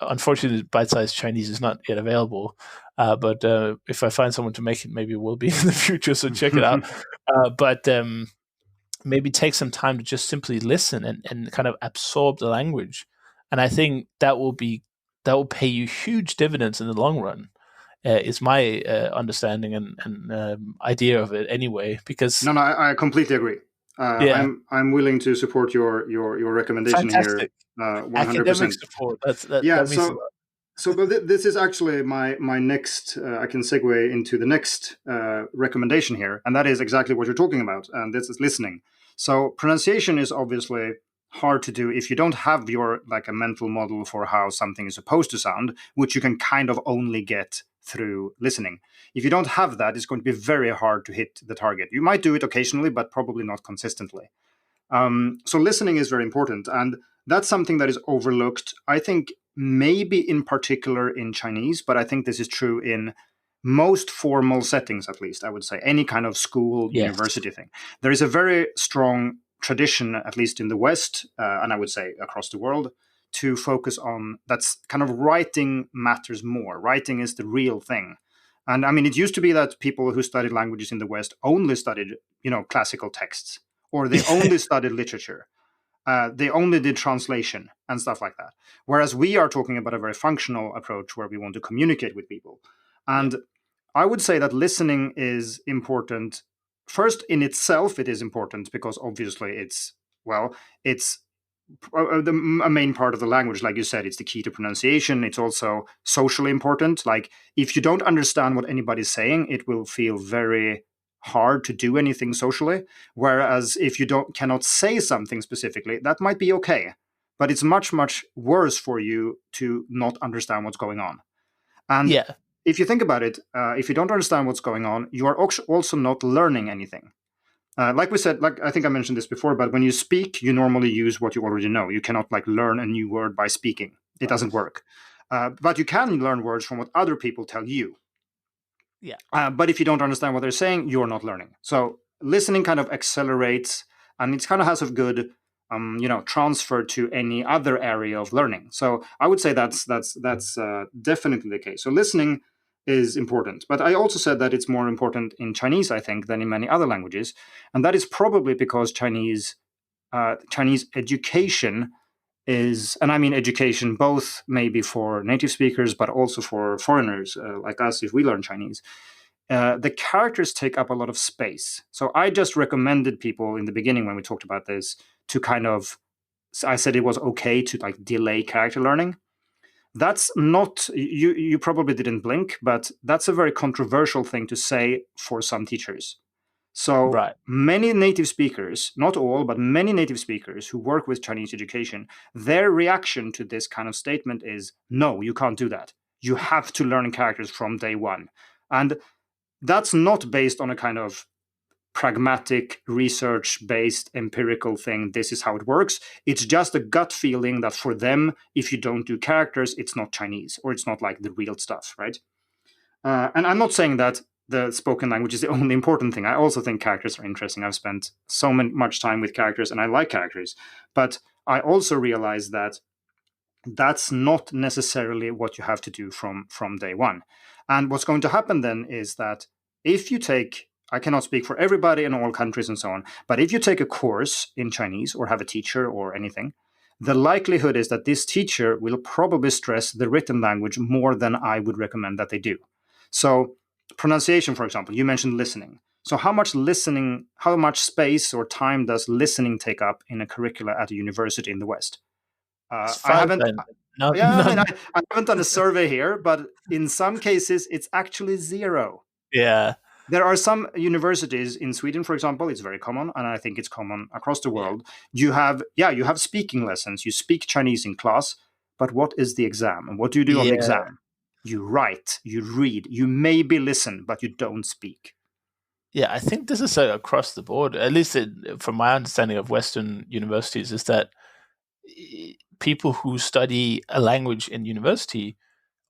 Unfortunately, bite-sized Chinese is not yet available. But if I find someone to make it, maybe it will be in the future. So check it out. But maybe take some time to just simply listen and kind of absorb the language. And I think that will pay you huge dividends in the long run. Is my understanding and idea of it anyway. Because No, I completely agree. yeah, I'm willing to support your recommendation fantastic. here, 100%. Academic support. That means a lot. But this is actually my next. I can segue into the next recommendation here, and that is exactly what you're talking about, and this is listening. So pronunciation is obviously hard to do if you don't have your like a mental model for how something is supposed to sound, which you can kind of only get through listening. If you don't have that, it's going to be very hard to hit the target. You might do it occasionally, but probably not consistently. So listening is very important, and that's something that is overlooked. I think maybe in particular in Chinese, but I think this is true in most formal settings, at least, I would say, any kind of school, Yes. university thing. There is a very strong tradition, at least in the West, and I would say across the world, to focus on that's kind of writing matters more. Writing is the real thing. And I mean, it used to be that people who studied languages in the West only studied, classical texts, or they only studied literature. They only did translation and stuff like that. Whereas we are talking about a very functional approach where we want to communicate with people. And I would say that listening is important. First, in itself, it is important because obviously it's a main part of the language. Like you said, it's the key to pronunciation. It's also socially important. Like if you don't understand what anybody's saying, it will feel very hard to do anything socially. Whereas if you cannot say something specifically, that might be okay. But it's much, much worse for you to not understand what's going on. And if you think about it, if you don't understand what's going on, you are also not learning anything. Like we said, like I think I mentioned this before, but when you speak, you normally use what you already know. You cannot learn a new word by speaking. It doesn't work. But you can learn words from what other people tell you. Yeah. But if you don't understand what they're saying, you're not learning. So listening kind of accelerates, and it kind of has a good, transfer to any other area of learning. So I would say that's definitely the case. So listening is important. But I also said that it's more important in Chinese, I think, than in many other languages. And that is probably because Chinese education is, and I mean education both maybe for native speakers, but also for foreigners like us if we learn Chinese. The characters take up a lot of space. So I just recommended people in the beginning when we talked about this to I said it was okay to delay character learning. That's not, you probably didn't blink, but that's a very controversial thing to say for some teachers. So Right. many native speakers, not all, but many native speakers who work with Chinese education, their reaction to this kind of statement is, no, you can't do that. You have to learn characters from day one. And that's not based on a kind of pragmatic, research-based, empirical thing. This is how it works. It's just a gut feeling that for them, if you don't do characters, it's not Chinese, or it's not like the real stuff, right? And I'm not saying that the spoken language is the only important thing. I also think characters are interesting. I've spent much time with characters, and I like characters. But I also realize that that's not necessarily what you have to do from day one. And what's going to happen then is that if you take, I cannot speak for everybody in all countries and so on, but if you take a course in Chinese or have a teacher or anything, the likelihood is that this teacher will probably stress the written language more than I would recommend that they do. So pronunciation, for example, you mentioned listening. So how much space or time does listening take up in a curricula at a university in the West? As I far as haven't. not, Yeah, I mean, I haven't done a survey here, but in some cases, it's actually zero. yeah. There are some universities in Sweden, for example, it's very common, and I think it's common across the world. You have speaking lessons. You speak Chinese in class, but what is the exam? And what do you do on the Yeah. exam? You write, you read, you maybe listen, but you don't speak. Yeah, I think this is across the board. At least from my understanding of Western universities, is that people who study a language in university,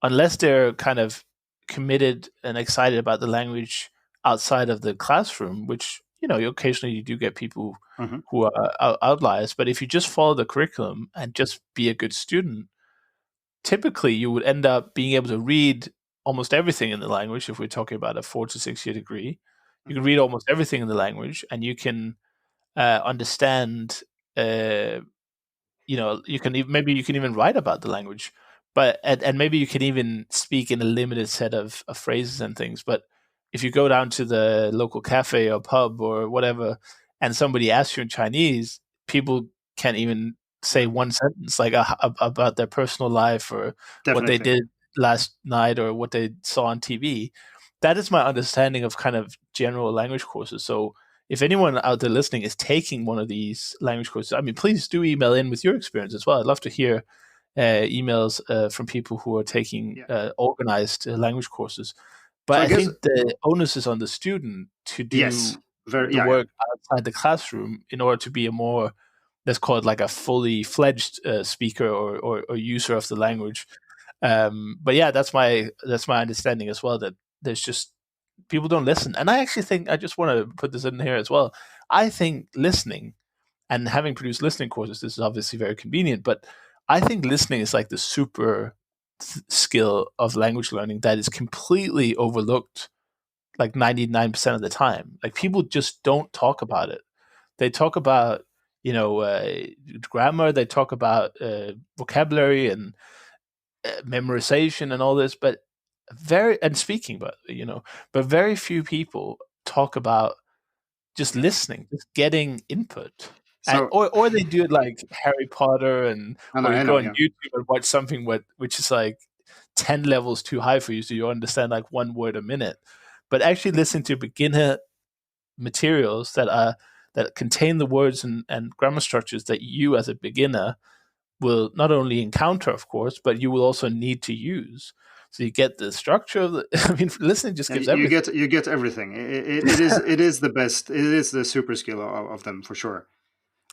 unless they're kind of committed and excited about the language outside of the classroom, which occasionally you do get people who are outliers, but if you just follow the curriculum and just be a good student, typically you would end up being able to read almost everything in the language. If we're talking about a 4 to 6 year degree, you can read almost everything in the language, and you can understand. Maybe you can even write about the language, but and maybe you can even speak in a limited set of phrases and things. But if you go down to the local cafe or pub or whatever, and somebody asks you in Chinese, people can't even say one sentence like about their personal life or what they did last night or what they saw on TV. That is my understanding of kind of general language courses. So if anyone out there listening is taking one of these language courses, I mean, please do email in with your experience as well. I'd love to hear emails from people who are taking organized language courses. But I think the onus is on the student to do the work outside the classroom in order to be a more, let's call it like a fully fledged speaker or user of the language. But yeah, that's my understanding as well, that there's just people don't listen. And I actually think, I just want to put this in here as well, I think listening, and having produced listening courses, this is obviously very convenient, but I think listening is like the super skill of language learning that is completely overlooked like 99% of the time. Like people just don't talk about it. They talk about grammar, they talk about vocabulary and memorization and all this, but speaking, but very few people talk about just listening, just getting input. So, or they do it like Harry Potter, or you go on YouTube and watch something which is like 10 levels too high for you, so you understand like one word a minute. But actually listening to beginner materials that contain the words and grammar structures that you as a beginner will not only encounter, of course, but you will also need to use. So you get the structure of the. I mean, listening just gives everything. You get everything. It is the best. It is the super skill of them for sure.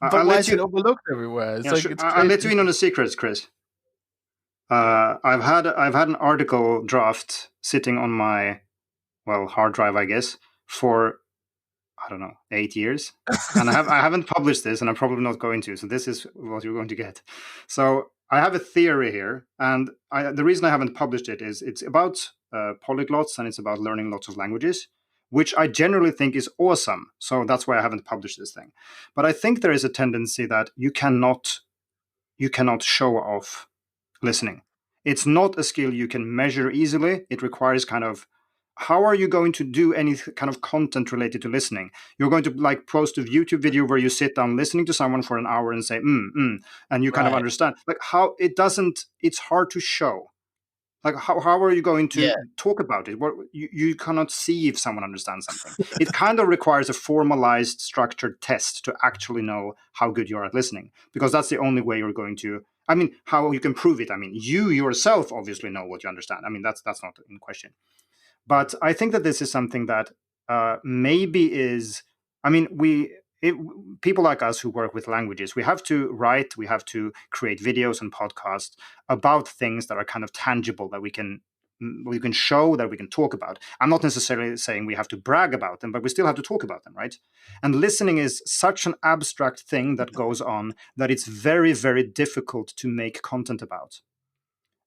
But why is it overlooked everywhere? It's it's crazy. I'll let you in on the secrets, Chris. I've had an article draft sitting on my hard drive, I guess, for I don't know 8 years, and I haven't published this, and I'm probably not going to. So this is what you're going to get. So I have a theory here, and the reason I haven't published it is it's about polyglots and it's about learning lots of languages, which I generally think is awesome. So that's why I haven't published this thing. But I think there is a tendency that you cannot show off listening. It's not a skill you can measure easily. It requires kind of, how are you going to do any kind of content related to listening? You're going to like post a YouTube video where you sit down listening to someone for an hour and say, and you kind of understand like how it doesn't, it's hard to show. Like, how are you going Yeah. to talk about it? You cannot see if someone understands something. It kind of requires a formalized, structured test to actually know how good you are at listening, because that's the only way you're going to. I mean, how you can prove it. I mean, you yourself obviously know what you understand. I mean, that's not in question. But I think that this is something that maybe is. I mean, it, people like us who work with languages, we have to write, we have to create videos and podcasts about things that are kind of tangible that we can show, that we can talk about. I'm not necessarily saying we have to brag about them, but we still have to talk about them, right? And listening is such an abstract thing that goes on that it's very, very difficult to make content about.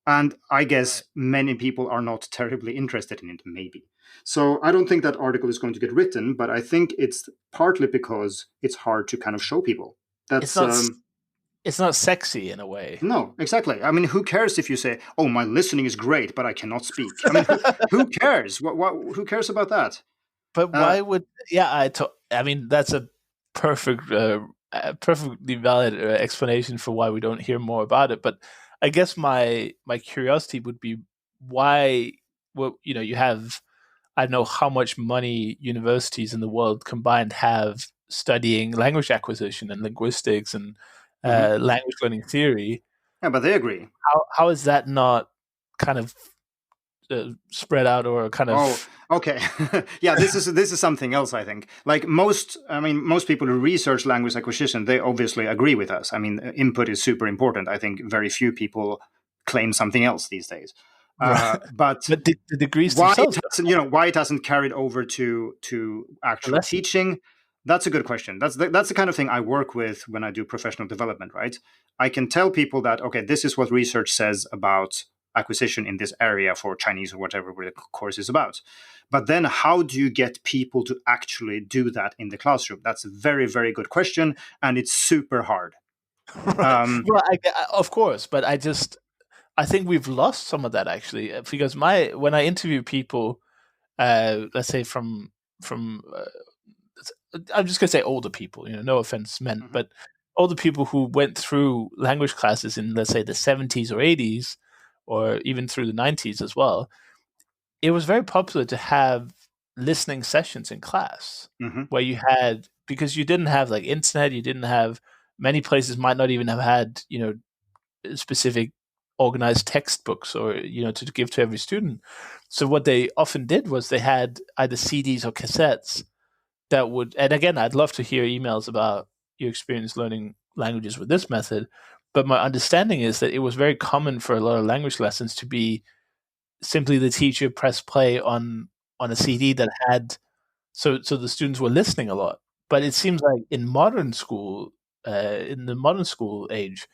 And I guess Right. many people are not terribly interested in it, maybe. So I don't think that article is going to get written, but I think it's partly because it's hard to kind of show people. It's That's not. It's not sexy in a way. No, exactly. I mean, who cares if you say, "Oh, my listening is great, but I cannot speak"? I mean, who cares? Who cares about that? But Uh, why would? Yeah, I mean, that's a perfect, perfectly valid explanation for why we don't hear more about it. But I guess my curiosity would be why. Well, you have, I don't know how much money universities in the world combined have studying language acquisition and linguistics and mhm. language learning theory. Yeah, but they agree. How is that not kind of spread out or kind Oh, of okay. Yeah, this is something else. I think. Like most people who research language acquisition, they obviously agree with us. I mean, input is super important. I think very few people claim something else these days. right? But But the degrees why it themselves hasn't, why it hasn't carried over to are actual lessons. teaching? That's a good question. That's the kind of thing I work with when I do professional development. Right? I can tell people that, okay, this is what research says about acquisition in this area for Chinese or whatever the course is about. But then how do you get people to actually do that in the classroom? That's a very, very good question, and it's super hard. Right. Um, Well, of course, but I think we've lost some of that actually because my when I interview people, let's say from I'm just gonna say older people, no offense meant, mhm, but older people who went through language classes in, let's say, the 70s or 80s, or even through the 90s as well. It was very popular to have listening sessions in class mhm, where you had, because you didn't have like internet, you didn't have, many places might not even have had, specific organized textbooks or, to give to every student. So what they often did was they had either CDs or cassettes that would, and again, I'd love to hear emails about your experience learning languages with this method. But my understanding is that it was very common for a lot of language lessons to be simply the teacher pressed play on a CD that had, so the students were listening a lot. But it seems like in the modern school age,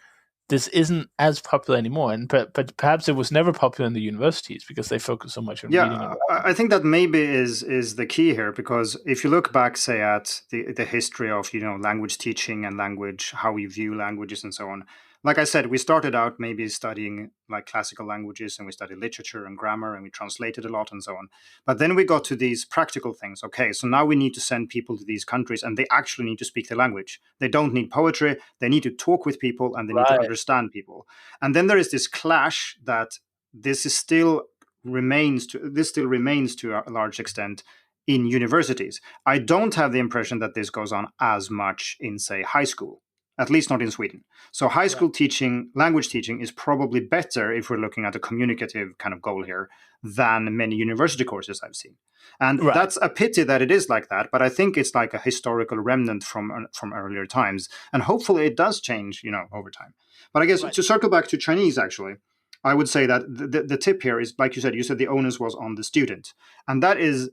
this isn't as popular anymore. And but perhaps it was never popular in the universities because they focus so much on reading and Yeah, I writing. think that maybe is the key here, because if you look back, say, at the history of language teaching and language, how we view languages and so on. Like I said, we started out maybe studying like classical languages, and we studied literature and grammar, and we translated a lot and so on. But then we got to these practical things. Okay, so now we need to send people to these countries, and they actually need to speak the language. They don't need poetry; they need to talk with people, and they need to Right, understand people. And then there is this clash that this is still this still remains to a large extent in universities. I don't have the impression that this goes on as much in, say, high school, at least not in Sweden. So high right, school teaching, language teaching, is probably better if we're looking at a communicative kind of goal here than many university courses I've seen. And right, that's a pity that it is like that, but I think it's like a historical remnant from earlier times, and hopefully it does change, over time. But I guess right. to circle back to Chinese, actually, I would say that the tip here is, like you said the onus was on the student. And that is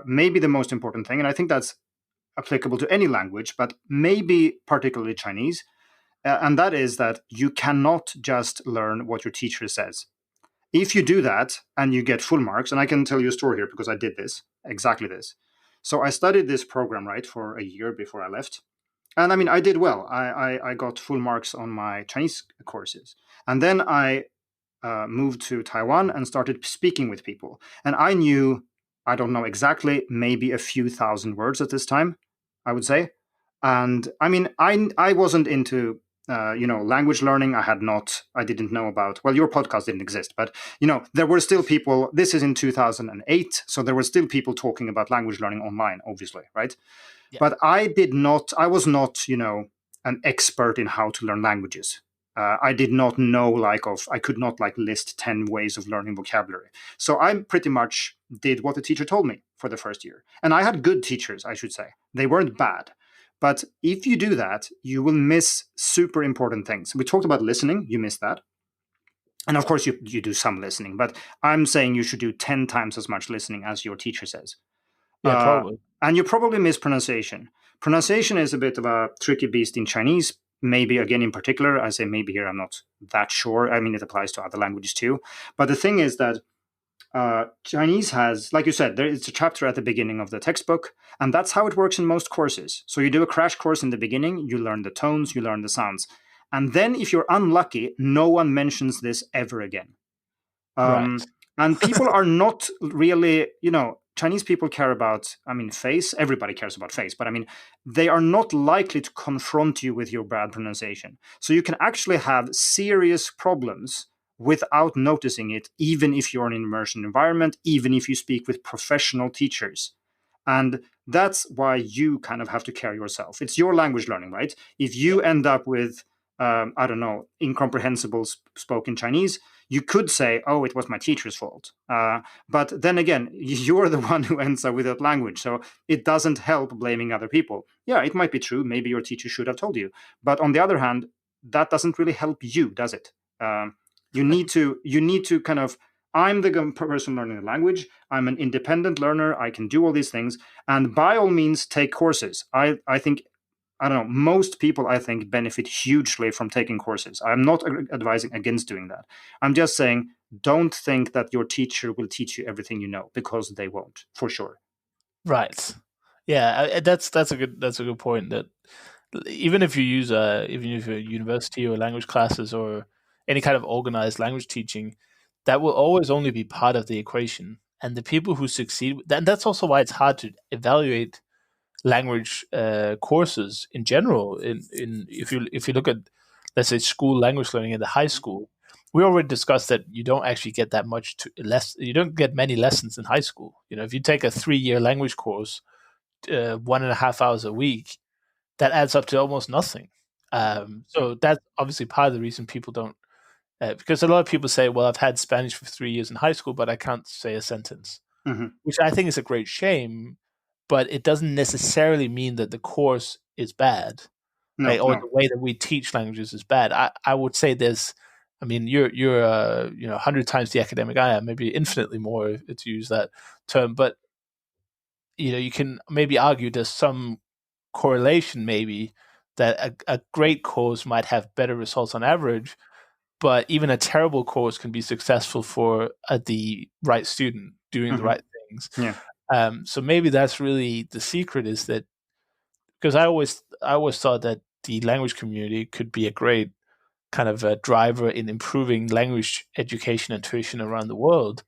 maybe the most important thing. And I think that's applicable to any language, but maybe particularly Chinese. And that is that you cannot just learn what your teacher says. If you do that and you get full marks, and I can tell you a story here because I did this, exactly this. So I studied this program, right, for a year before I left. And I mean, I did well. I got full marks on my Chinese courses. And then I moved to Taiwan and started speaking with people. And I knew, I don't know exactly, maybe a few thousand words at this time, I would say. And I mean, I wasn't into language learning, I didn't know about. Well, your podcast didn't exist, but there were still people. This is in 2008, so there were still people talking about language learning online, obviously, right? Yeah. But I was not, an expert in how to learn languages. I did not know I could not list 10 ways of learning vocabulary. So I pretty much did what the teacher told me for the first year. And I had good teachers, I should say. They weren't bad. But if you do that, you will miss super important things. We talked about listening, you miss that. And of course, you do some listening, but I'm saying you should do 10 times as much listening as your teacher says. Yeah, probably. And you probably miss pronunciation. Pronunciation is a bit of a tricky beast in Chinese. Maybe, again, in particular, I say maybe here, I'm not that sure. I mean, it applies to other languages too. But the thing is that Chinese has, like you said, it's a chapter at the beginning of the textbook, and that's how it works in most courses. So you do a crash course in the beginning, you learn the tones, you learn the sounds. And then if you're unlucky, no one mentions this ever again. Right. And people are not really, Chinese people care about, face. Everybody cares about face, but they are not likely to confront you with your bad pronunciation. So you can actually have serious problems without noticing it, even if you're in an immersion environment, even if you speak with professional teachers. And that's why you kind of have to care yourself. It's your language learning, right? If you end up with, incomprehensible spoken Chinese, you could say, oh, it was my teacher's fault. But then again, you're the one who ends up with that language. So it doesn't help blaming other people. Yeah, it might be true. Maybe your teacher should have told you. But on the other hand, that doesn't really help you, does it? You need to kind of, I'm the person learning the language. I'm an independent learner. I can do all these things. And by all means, take courses. I think, I don't know, most people, I think, benefit hugely from taking courses. I'm not advising against doing that. I'm just saying, don't think that your teacher will teach you everything you know, because they won't, for sure. Right. Yeah, that's a good point. That even if you use even if you're university or language classes or any kind of organized language teaching, that will always only be part of the equation. And the people who succeed, and that's also why it's hard to evaluate language courses in general. In if you look at, let's say, school language learning in the high school, we already discussed that you don't actually get that much you don't get many lessons in high school. If you take a 3-year language course, 1.5 hours a week, that adds up to almost nothing. So that's obviously part of the reason people don't, because a lot of people say, well, I've had Spanish for 3 years in high school, but I can't say a sentence, which I think is a great shame, but it doesn't necessarily mean that the course is bad, right? Or the way that we teach languages is bad. I would say there's, you're 100 times the academic I am, maybe infinitely more to use that term, but you can maybe argue there's some correlation maybe that a great course might have better results on average, but even a terrible course can be successful for the right student doing the right things. Yeah. So maybe that's really the secret, is that, because I always thought that the language community could be a great kind of a driver in improving language education and tuition around the world.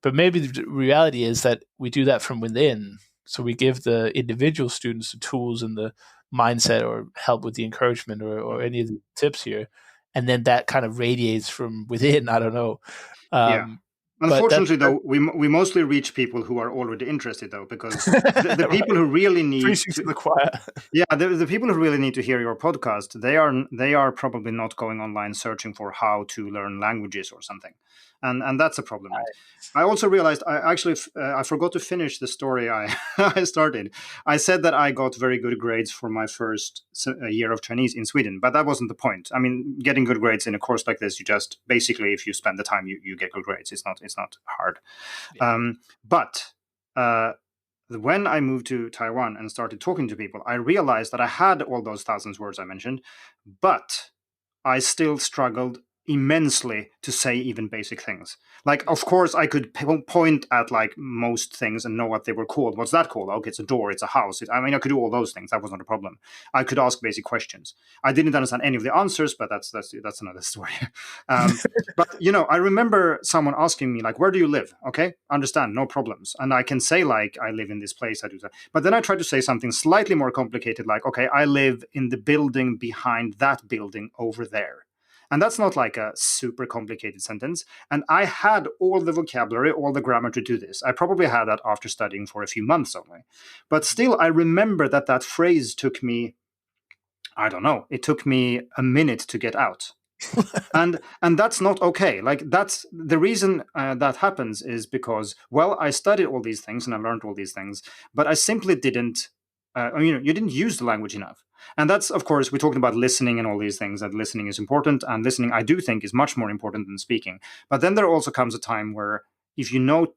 But maybe the reality is that we do that from within. So we give the individual students the tools and the mindset, or help with the encouragement, or any of the tips here, and then that kind of radiates from within. I don't know. Yeah. Unfortunately, though, we mostly reach people who are already interested, though, because the right. people who really need preaching to the choir. Yeah, the people who really need to hear your podcast, they are probably not going online searching for how to learn languages or something, and that's a problem, right? I also realized I forgot to finish the story I started. I said that I got very good grades for my first year of Chinese in Sweden, but that wasn't the point. Getting good grades in a course like this, you just basically, if you spend the time, you get good grades. It's not hard. Yeah. But when I moved to Taiwan and started talking to people, I realized that I had all those thousands words I mentioned, but I still struggled immensely to say even basic things. Like, of course, I could point at like most things and know what they were called. What's that called? Okay, it's a door, it's a house. I mean, I could do all those things. That was not a problem. I could ask basic questions. I didn't understand any of the answers, but that's another story. But I remember someone asking me like, "Where do you live?" Okay, understand, no problems, and I can say like, "I live in this place." I do that, but then I try to say something slightly more complicated, like, "Okay, I live in the building behind that building over there." And that's not like a super complicated sentence. And I had all the vocabulary, all the grammar to do this. I probably had that after studying for a few months only. But still, I remember that phrase took me, I don't know, it took me a minute to get out. and that's not okay. Like, that's the reason that happens is because, well, I studied all these things and I learned all these things, but I simply didn't you didn't use the language enough. And that's, of course, we're talking about listening and all these things, that listening is important, and listening, I do think, is much more important than speaking. But then there also comes a time where if you know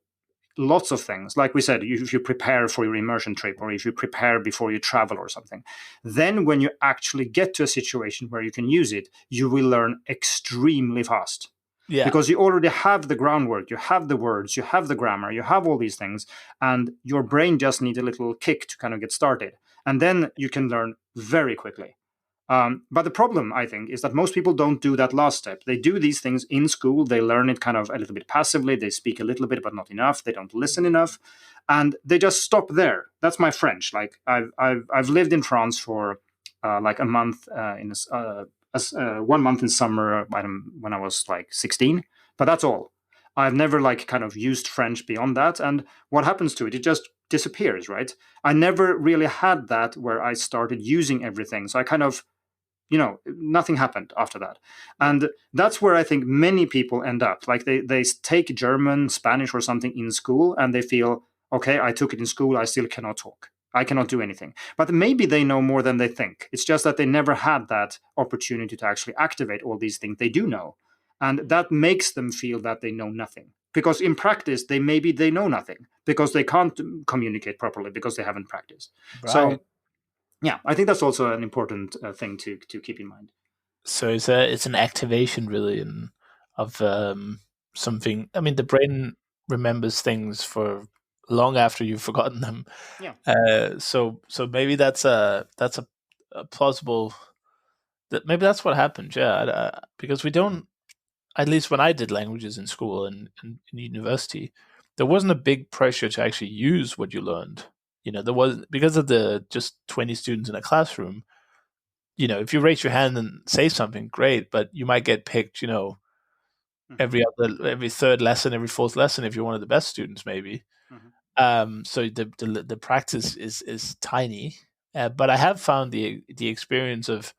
lots of things, like we said, if you prepare for your immersion trip, or if you prepare before you travel or something, then when you actually get to a situation where you can use it, you will learn extremely fast. Yeah. Because you already have the groundwork, you have the words, you have the grammar, you have all these things, and your brain just needs a little kick to kind of get started. And then you can learn very quickly. But the problem, I think, is that most people don't do that last step. They do these things in school. They learn it kind of a little bit passively. They speak a little bit, but not enough. They don't listen enough, and they just stop there. That's my French. Like, I've lived in France for like a month 1 month in summer when I was like 16, but that's all. I've never like kind of used French beyond that. And what happens to it? It just disappears, right? I never really had that where I started using everything. So I kind of, nothing happened after that. And that's where I think many people end up. Like, they take German, Spanish or something in school, and they feel, okay, I took it in school, I still cannot talk. I cannot do anything. But maybe they know more than they think. It's just that they never had that opportunity to actually activate all these things they do know. And that makes them feel that they know nothing. Because in practice, they know nothing, because they can't communicate properly because they haven't practiced. Right. So, yeah, I think that's also an important thing to keep in mind. So it's an activation really of something. I mean, the brain remembers things for long after you've forgotten them. Yeah. So maybe that's a plausible. That maybe that's what happened. Yeah, because we don't. At least when I did languages in school and in university, there wasn't a big pressure to actually use what you learned. There was, because of the just 20 students in a classroom. If you raise your hand and say something, great, but you might get picked. Every third lesson, every fourth lesson, if you're one of the best students, maybe. Mm-hmm. So the practice is tiny, but I have found the experience of,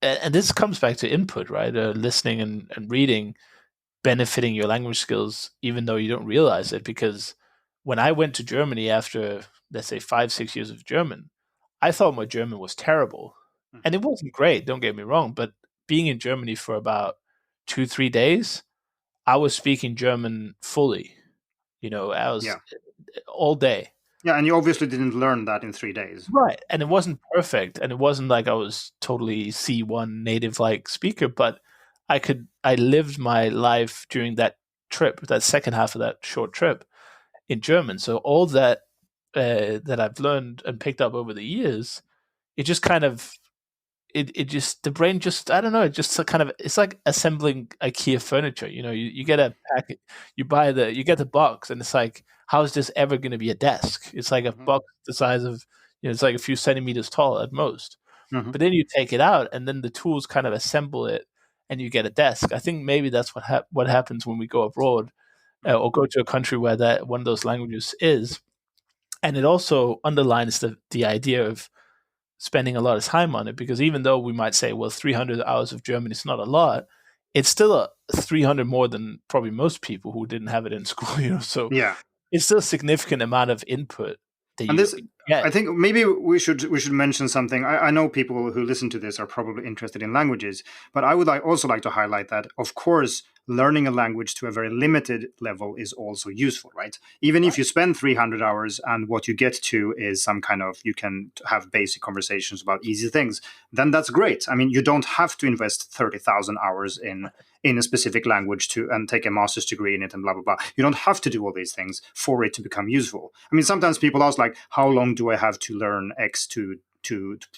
and this comes back to input, right? Listening and reading, benefiting your language skills, even though you don't realize it. Because when I went to Germany after, let's say, 5-6 years of German, I thought my German was terrible, and it wasn't great. Don't get me wrong, but being in Germany for about 2-3 days, I was speaking German fully. I was all day. Yeah, and you obviously didn't learn that in 3 days. Right. And it wasn't perfect. And it wasn't like I was totally C1 native like speaker, but I lived my life during that trip, that second half of that short trip in German. So all that that I've learned and picked up over the years, it just kind of the brain just, I don't know, it just kind of, it's like assembling IKEA furniture. You get a packet, you get the box, and it's like, how is this ever going to be a desk? It's like a box the size of, it's like a few centimeters tall at most. Mm-hmm. But then you take it out, and then the tools kind of assemble it, and you get a desk. I think maybe that's what happens when we go abroad or go to a country where that one of those languages is. And it also underlines the idea of spending a lot of time on it, because even though we might say, well, 300 hours of German is not a lot, it's still 300 more than probably most people who didn't have it in school. So yeah, it's still a significant amount of input And this, get. I think maybe we should mention something. I know people who listen to this are probably interested in languages, but I would also like to highlight that, of course, learning a language to a very limited level is also useful, right? Even if you spend 300 hours and what you get to is some kind of, you can have basic conversations about easy things, then that's great. I mean, you don't have to invest 30,000 hours in a specific language and take a master's degree in it and blah, blah, blah. You don't have to do all these things for it to become useful. I mean, sometimes people ask, like, how long do I have to learn X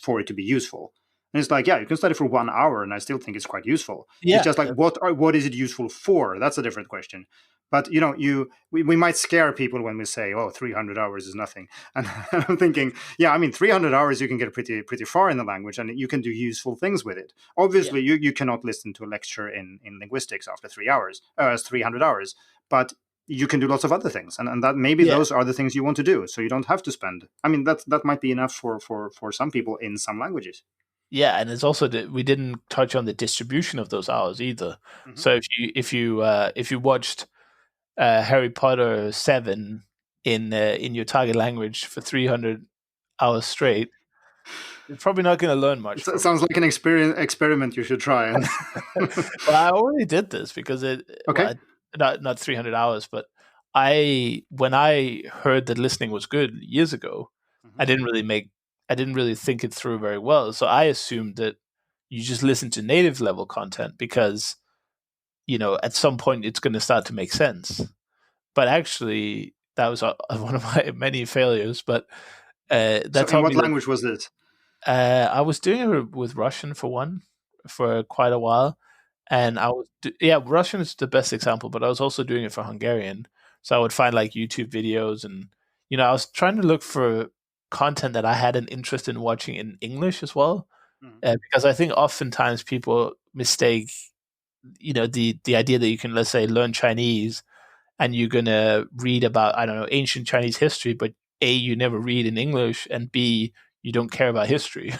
for it to be useful? And it's like, yeah, you can study for 1 hour and I still think it's quite useful. Yeah. It's just like, what is it useful for? That's a different question. But, we might scare people when we say, 300 hours is nothing. And I'm thinking, yeah, I mean, 300 hours, you can get pretty far in the language and you can do useful things with it. Obviously, you cannot listen to a lecture in linguistics after 300 hours. But you can do lots of other things. And that maybe those are the things you want to do. So you don't have to spend. I mean, that might be enough for some people in some languages. Yeah, and it's also that we didn't touch on the distribution of those hours either. Mm-hmm. So if you watched Harry Potter 7 in your target language for 300 hours straight, you're probably not going to learn much. It sounds like an experiment you should try. Well, I already did this because not 300 hours, but when I heard that listening was good years ago, mm-hmm. I didn't really think it through very well. So I assumed that you just listen to native level content because, at some point it's going to start to make sense. But actually, that was one of my many failures. But that's so in what language was this? I was doing it with Russian for quite a while. And Russian is the best example, but I was also doing it for Hungarian. So I would find like YouTube videos and, I was trying to look for content that I had an interest in watching in English as well. Mm-hmm. Because I think oftentimes people mistake, the idea that you can, let's say, learn Chinese and you're going to read about, I don't know, ancient Chinese history, but A, you never read in English, and B, you don't care about history,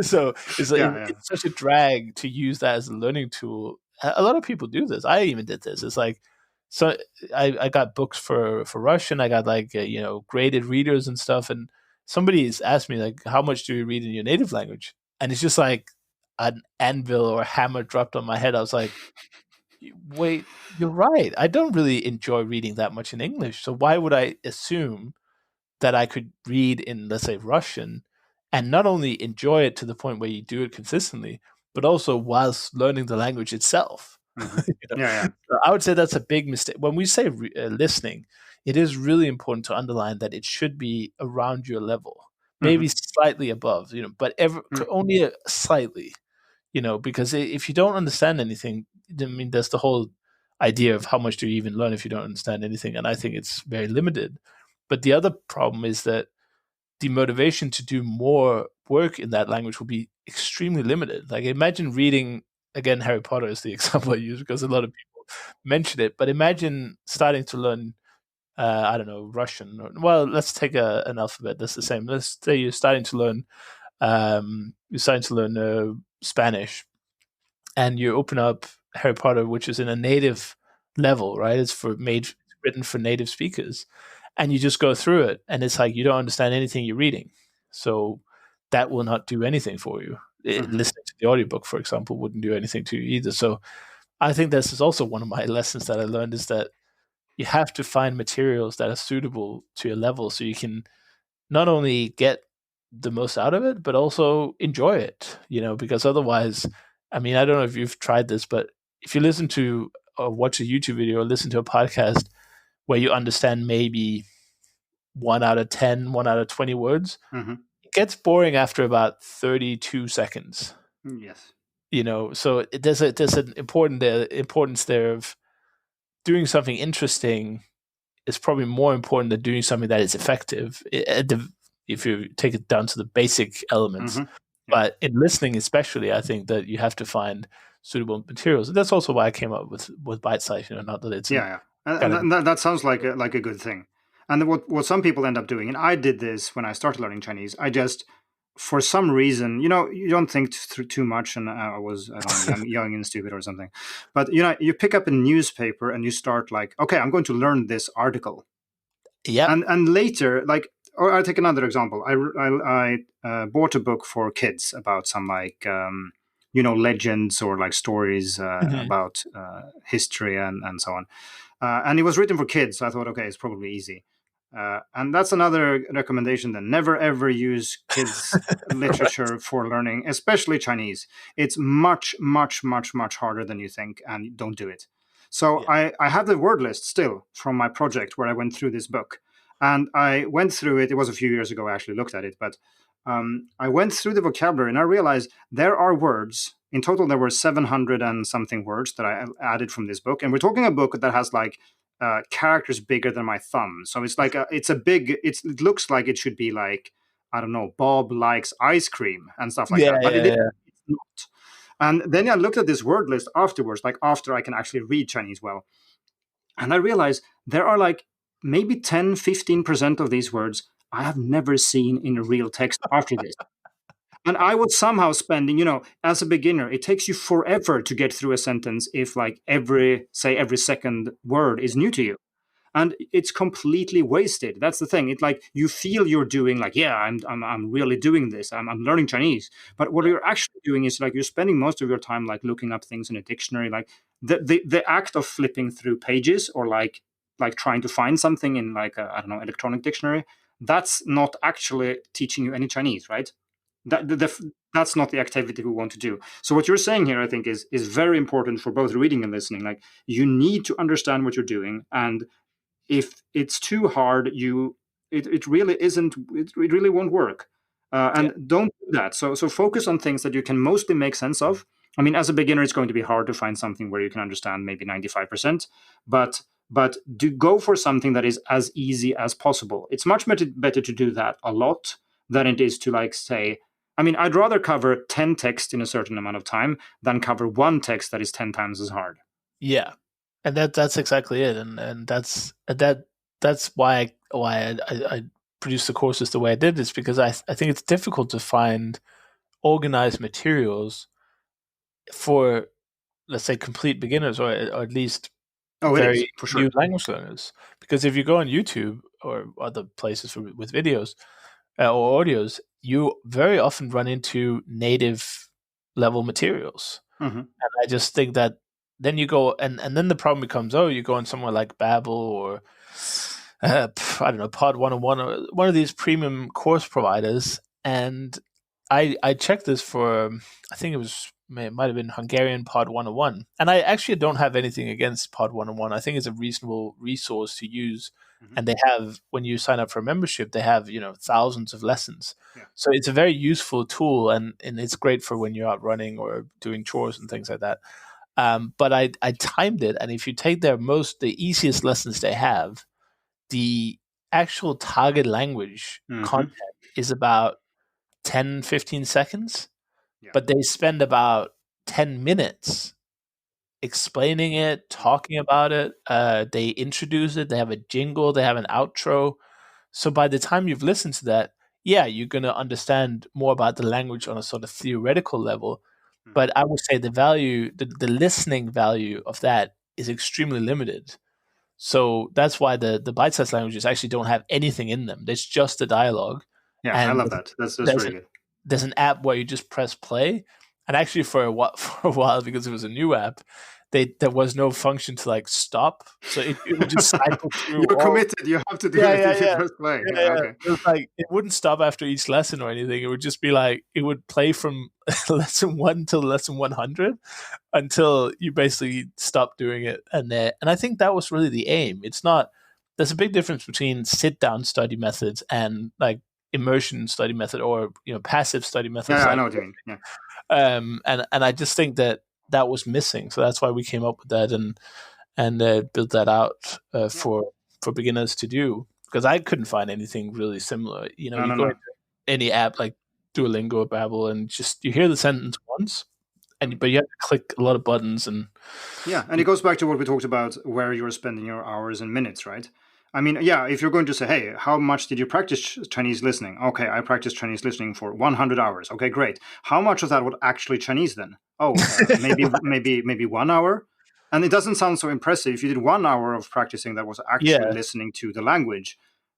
So it's such a drag to use that as a learning tool. A lot of people do this. I even did this. It's like, so I got books for Russian. I got like, graded readers and stuff. And somebody's asked me like, how much do you read in your native language? And it's just like an anvil or a hammer dropped on my head. I was like, wait, you're right. I don't really enjoy reading that much in English. So why would I assume that I could read in, let's say, Russian and not only enjoy it to the point where you do it consistently, but also whilst learning the language itself? Mm-hmm. So I would say that's a big mistake. When we say listening, it is really important to underline that it should be around your level, maybe slightly above, but only slightly, because if you don't understand anything, I mean, that's the whole idea of how much do you even learn if you don't understand anything. And I think it's very limited. But the other problem is that the motivation to do more work in that language will be extremely limited. Like, imagine reading, again, Harry Potter is the example I use because a lot of people mention it, but imagine starting to learn, I don't know, Russian. Well, let's take an alphabet that's the same. Let's say you're starting to learn Spanish, and you open up Harry Potter, which is in a native level, right? It's written for native speakers. And you just go through it, and it's like you don't understand anything you're reading. So that will not do anything for you. Listening to the audiobook, for example, wouldn't do anything to you either. So I think this is also one of my lessons that I learned, is that you have to find materials that are suitable to your level so you can not only get the most out of it, but also enjoy it, because otherwise, I mean, I don't know if you've tried this, but if you listen to or watch a YouTube video or listen to a podcast where you understand maybe 1 out of 10, 1 out of 20 words, it gets boring after about 32 seconds. Yes. So there's an importance there of doing something interesting is probably more important than doing something that is effective, if you take it down to the basic elements. Mm-hmm. But in listening especially, I think that you have to find suitable materials. And that's also why I came up with Bite Size, not that it's... And that sounds like a good thing. And what some people end up doing, and I did this when I started learning Chinese, I just, for some reason, you don't think too much, and I was young and stupid or something. But, you pick up a newspaper and you start like, okay, I'm going to learn this article. Yeah. And later, like, or I take another example. I bought a book for kids about some like legends or like stories about history and so on. And it was written for kids, so I thought, okay, it's probably easy. And that's another recommendation then. Never ever use kids' literature for learning, especially Chinese. It's much, much, much, much harder than you think, and don't do it. So I have the word list still from my project where I went through this book. And I went through it. It was a few years ago I actually looked at it, but I went through the vocabulary and I realized there are words. In total, there were 700 and something words that I added from this book. And we're talking a book that has like characters bigger than my thumb. So it's like it looks like it should be like, I don't know, Bob likes ice cream and stuff like that. But it's not. And then I looked at this word list afterwards, like after I can actually read Chinese well. And I realized there are like maybe 10, 15% of these words I have never seen in a real text after this. And I was somehow spending, as a beginner, it takes you forever to get through a sentence if like every second word is new to you. And it's completely wasted. That's the thing. It's like you feel you're doing like, yeah, I'm really doing this. I'm learning Chinese. But what you're actually doing is like you're spending most of your time like looking up things in a dictionary. Like the act of flipping through pages or like trying to find something in like a, I don't know, electronic dictionary. That's not actually teaching you any Chinese, right? That's not the activity we want to do. So what you're saying here, I think, is very important for both reading and listening. Like you need to understand what you're doing, and if it's too hard, it really isn't. It really won't work. And don't do that. So focus on things that you can mostly make sense of. I mean, as a beginner, it's going to be hard to find something where you can understand maybe 95%, but do go for something that is as easy as possible. It's much better to do that a lot than it is to like say. I mean, I'd rather cover 10 texts in a certain amount of time than cover one text that is 10 times as hard. Yeah, and that's exactly it, and that's why I produced the courses the way I did. Is because I think it's difficult to find organized materials for, let's say, complete beginners or at least very for sure. new language learners. Because if you go on YouTube or other places with videos or audios, you very often run into native level materials. Mm-hmm. And I just think that then you go, and then the problem becomes, you go on somewhere like Babbel or, I don't know, Pod 101 or one of these premium course providers. And I checked this for, I think it might have been Hungarian Pod 101. And I actually don't have anything against Pod 101. I think it's a reasonable resource to use. Mm-hmm. And they have, when you sign up for a membership, they have, thousands of lessons. Yeah. So it's a very useful tool, and it's great for when you're out running or doing chores and things like that. But I timed it, and if you take the easiest lessons they have, the actual target language content is about 10, 15 seconds, but they spend about 10 minutes explaining it, talking about it. They introduce it. They have a jingle. They have an outro. So by the time you've listened to that, you're going to understand more about the language on a sort of theoretical level. But I would say the value, the listening value of that is extremely limited. So that's why the bite-sized languages actually don't have anything in them. There's just the dialogue. Yeah, and I love that. That's really good. There's an app where you just press play. And actually for a while, because it was a new app, there was no function to like stop. So it would just cycle through. You're committed. You have to do it if you press play. Okay. It was like, it wouldn't stop after each lesson or anything. It would just be like, it would play from lesson 1 till lesson 100 until you basically stop doing it. And I think that was really the aim. There's a big difference between sit-down study methods and like immersion study method or passive study methods. Yeah, I know what you mean. Yeah. And I just think that was missing, so that's why we came up with that and built that out for beginners to do, because I couldn't find anything really similar. You go into any app like Duolingo or Babbel, and just you hear the sentence once, but you have to click a lot of buttons and it goes back to what we talked about, where you're spending your hours and minutes, right? I mean, if you're going to say, hey, how much did you practice Chinese listening? Okay, I practiced Chinese listening for 100 hours. Okay, great. How much of that was actually Chinese then? Oh, maybe 1 hour. And it doesn't sound so impressive. If you did 1 hour of practicing that was actually listening to the language,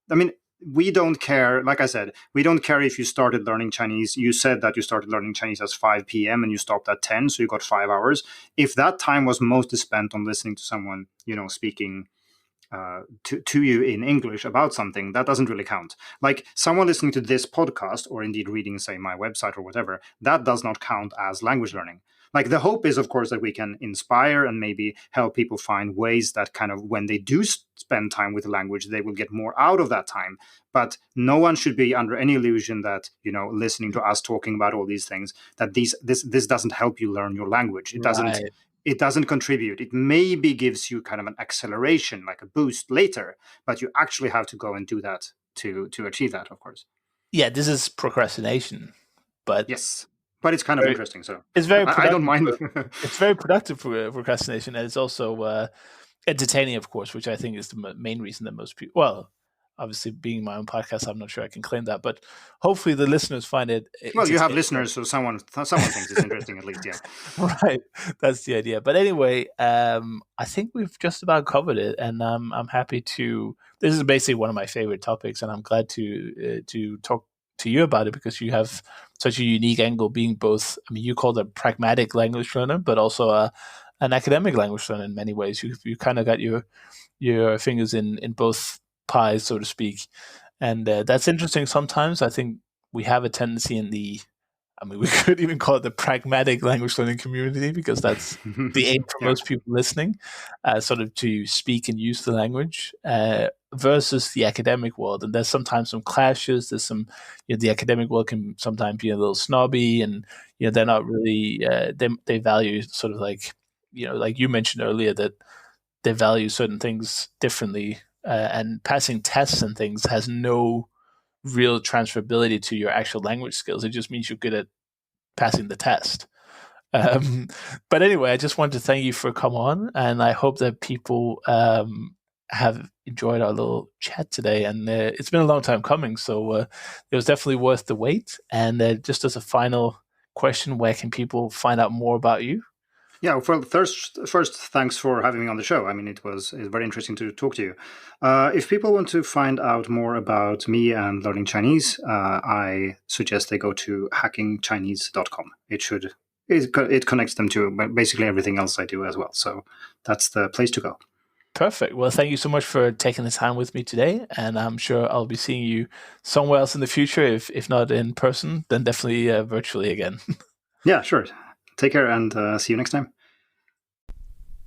I mean, we don't care. Like I said, we don't care if you started learning Chinese. You said that you started learning Chinese at 5 p.m. and you stopped at 10, so you got 5 hours. If that time was mostly spent on listening to someone, speaking to you in English about something, that doesn't really count. Like someone listening to this podcast, or indeed reading, say, my website or whatever, that does not count as language learning. Like the hope is, of course, that we can inspire and maybe help people find ways that kind of when they do spend time with the language, they will get more out of that time. But no one should be under any illusion that, listening to us talking about all these things, that this doesn't help you learn your language. It doesn't. Right. It doesn't contribute. It maybe gives you kind of an acceleration, like a boost later, but you actually have to go and do that to achieve that, of course. Yeah, this is procrastination, but yes. But it's kind of interesting, so it's very. I don't mind. It's very productive for procrastination, and it's also entertaining, of course, which I think is the main reason that most people. Well, obviously, being my own podcast, I'm not sure I can claim that, but hopefully, the listeners find it. Well, you have listeners, so someone thinks it's interesting, at least, yeah. Right, that's the idea. But anyway, I think we've just about covered it, and I'm happy to. This is basically one of my favorite topics, and I'm glad to talk to you about it because you have such a unique angle, being both. I mean, you call it a pragmatic language learner, but also an academic language learner in many ways. You kind of got your fingers in both pies, so to speak, and that's interesting. Sometimes I think we have a tendency we could even call it the pragmatic language learning community, because that's the aim for most people listening, sort of to speak and use the language versus the academic world. And there's sometimes some clashes. There's some, the academic world can sometimes be a little snobby, and they're not really they value sort of like like you mentioned earlier, that they value certain things differently, and passing tests and things has no real transferability to your actual language skills. It just means you're good at passing the test. But anyway, I just wanted to thank you for coming on, and I hope that people have enjoyed our little chat today. And it's been a long time coming, so it was definitely worth the wait. And just as a final question, where can people find out more about you? Yeah, well, first, thanks for having me on the show. I mean, it's very interesting to talk to you. If people want to find out more about me and learning Chinese, I suggest they go to hackingchinese.com. It connects them to basically everything else I do as well. So that's the place to go. Perfect. Well, thank you so much for taking the time with me today, and I'm sure I'll be seeing you somewhere else in the future. If not in person, then definitely virtually again. Yeah, sure. Take care and see you next time.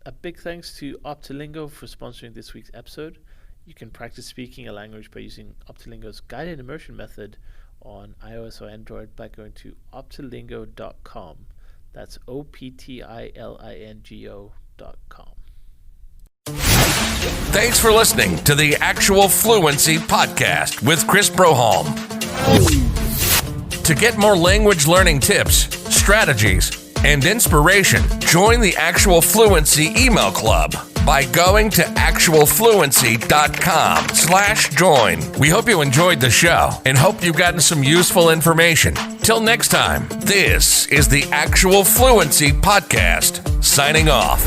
A big thanks to Optilingo for sponsoring this week's episode. You can practice speaking a language by using Optilingo's guided immersion method on iOS or Android by going to optilingo.com. That's optilingo.com. Thanks for listening to the Actual Fluency Podcast with Chris Broholm. To get more language learning tips, strategies, and inspiration, join the Actual Fluency email club by going to actualfluency.com/join. We hope you enjoyed the show and hope you've gotten some useful information. Till next time, this is the Actual Fluency Podcast, signing off.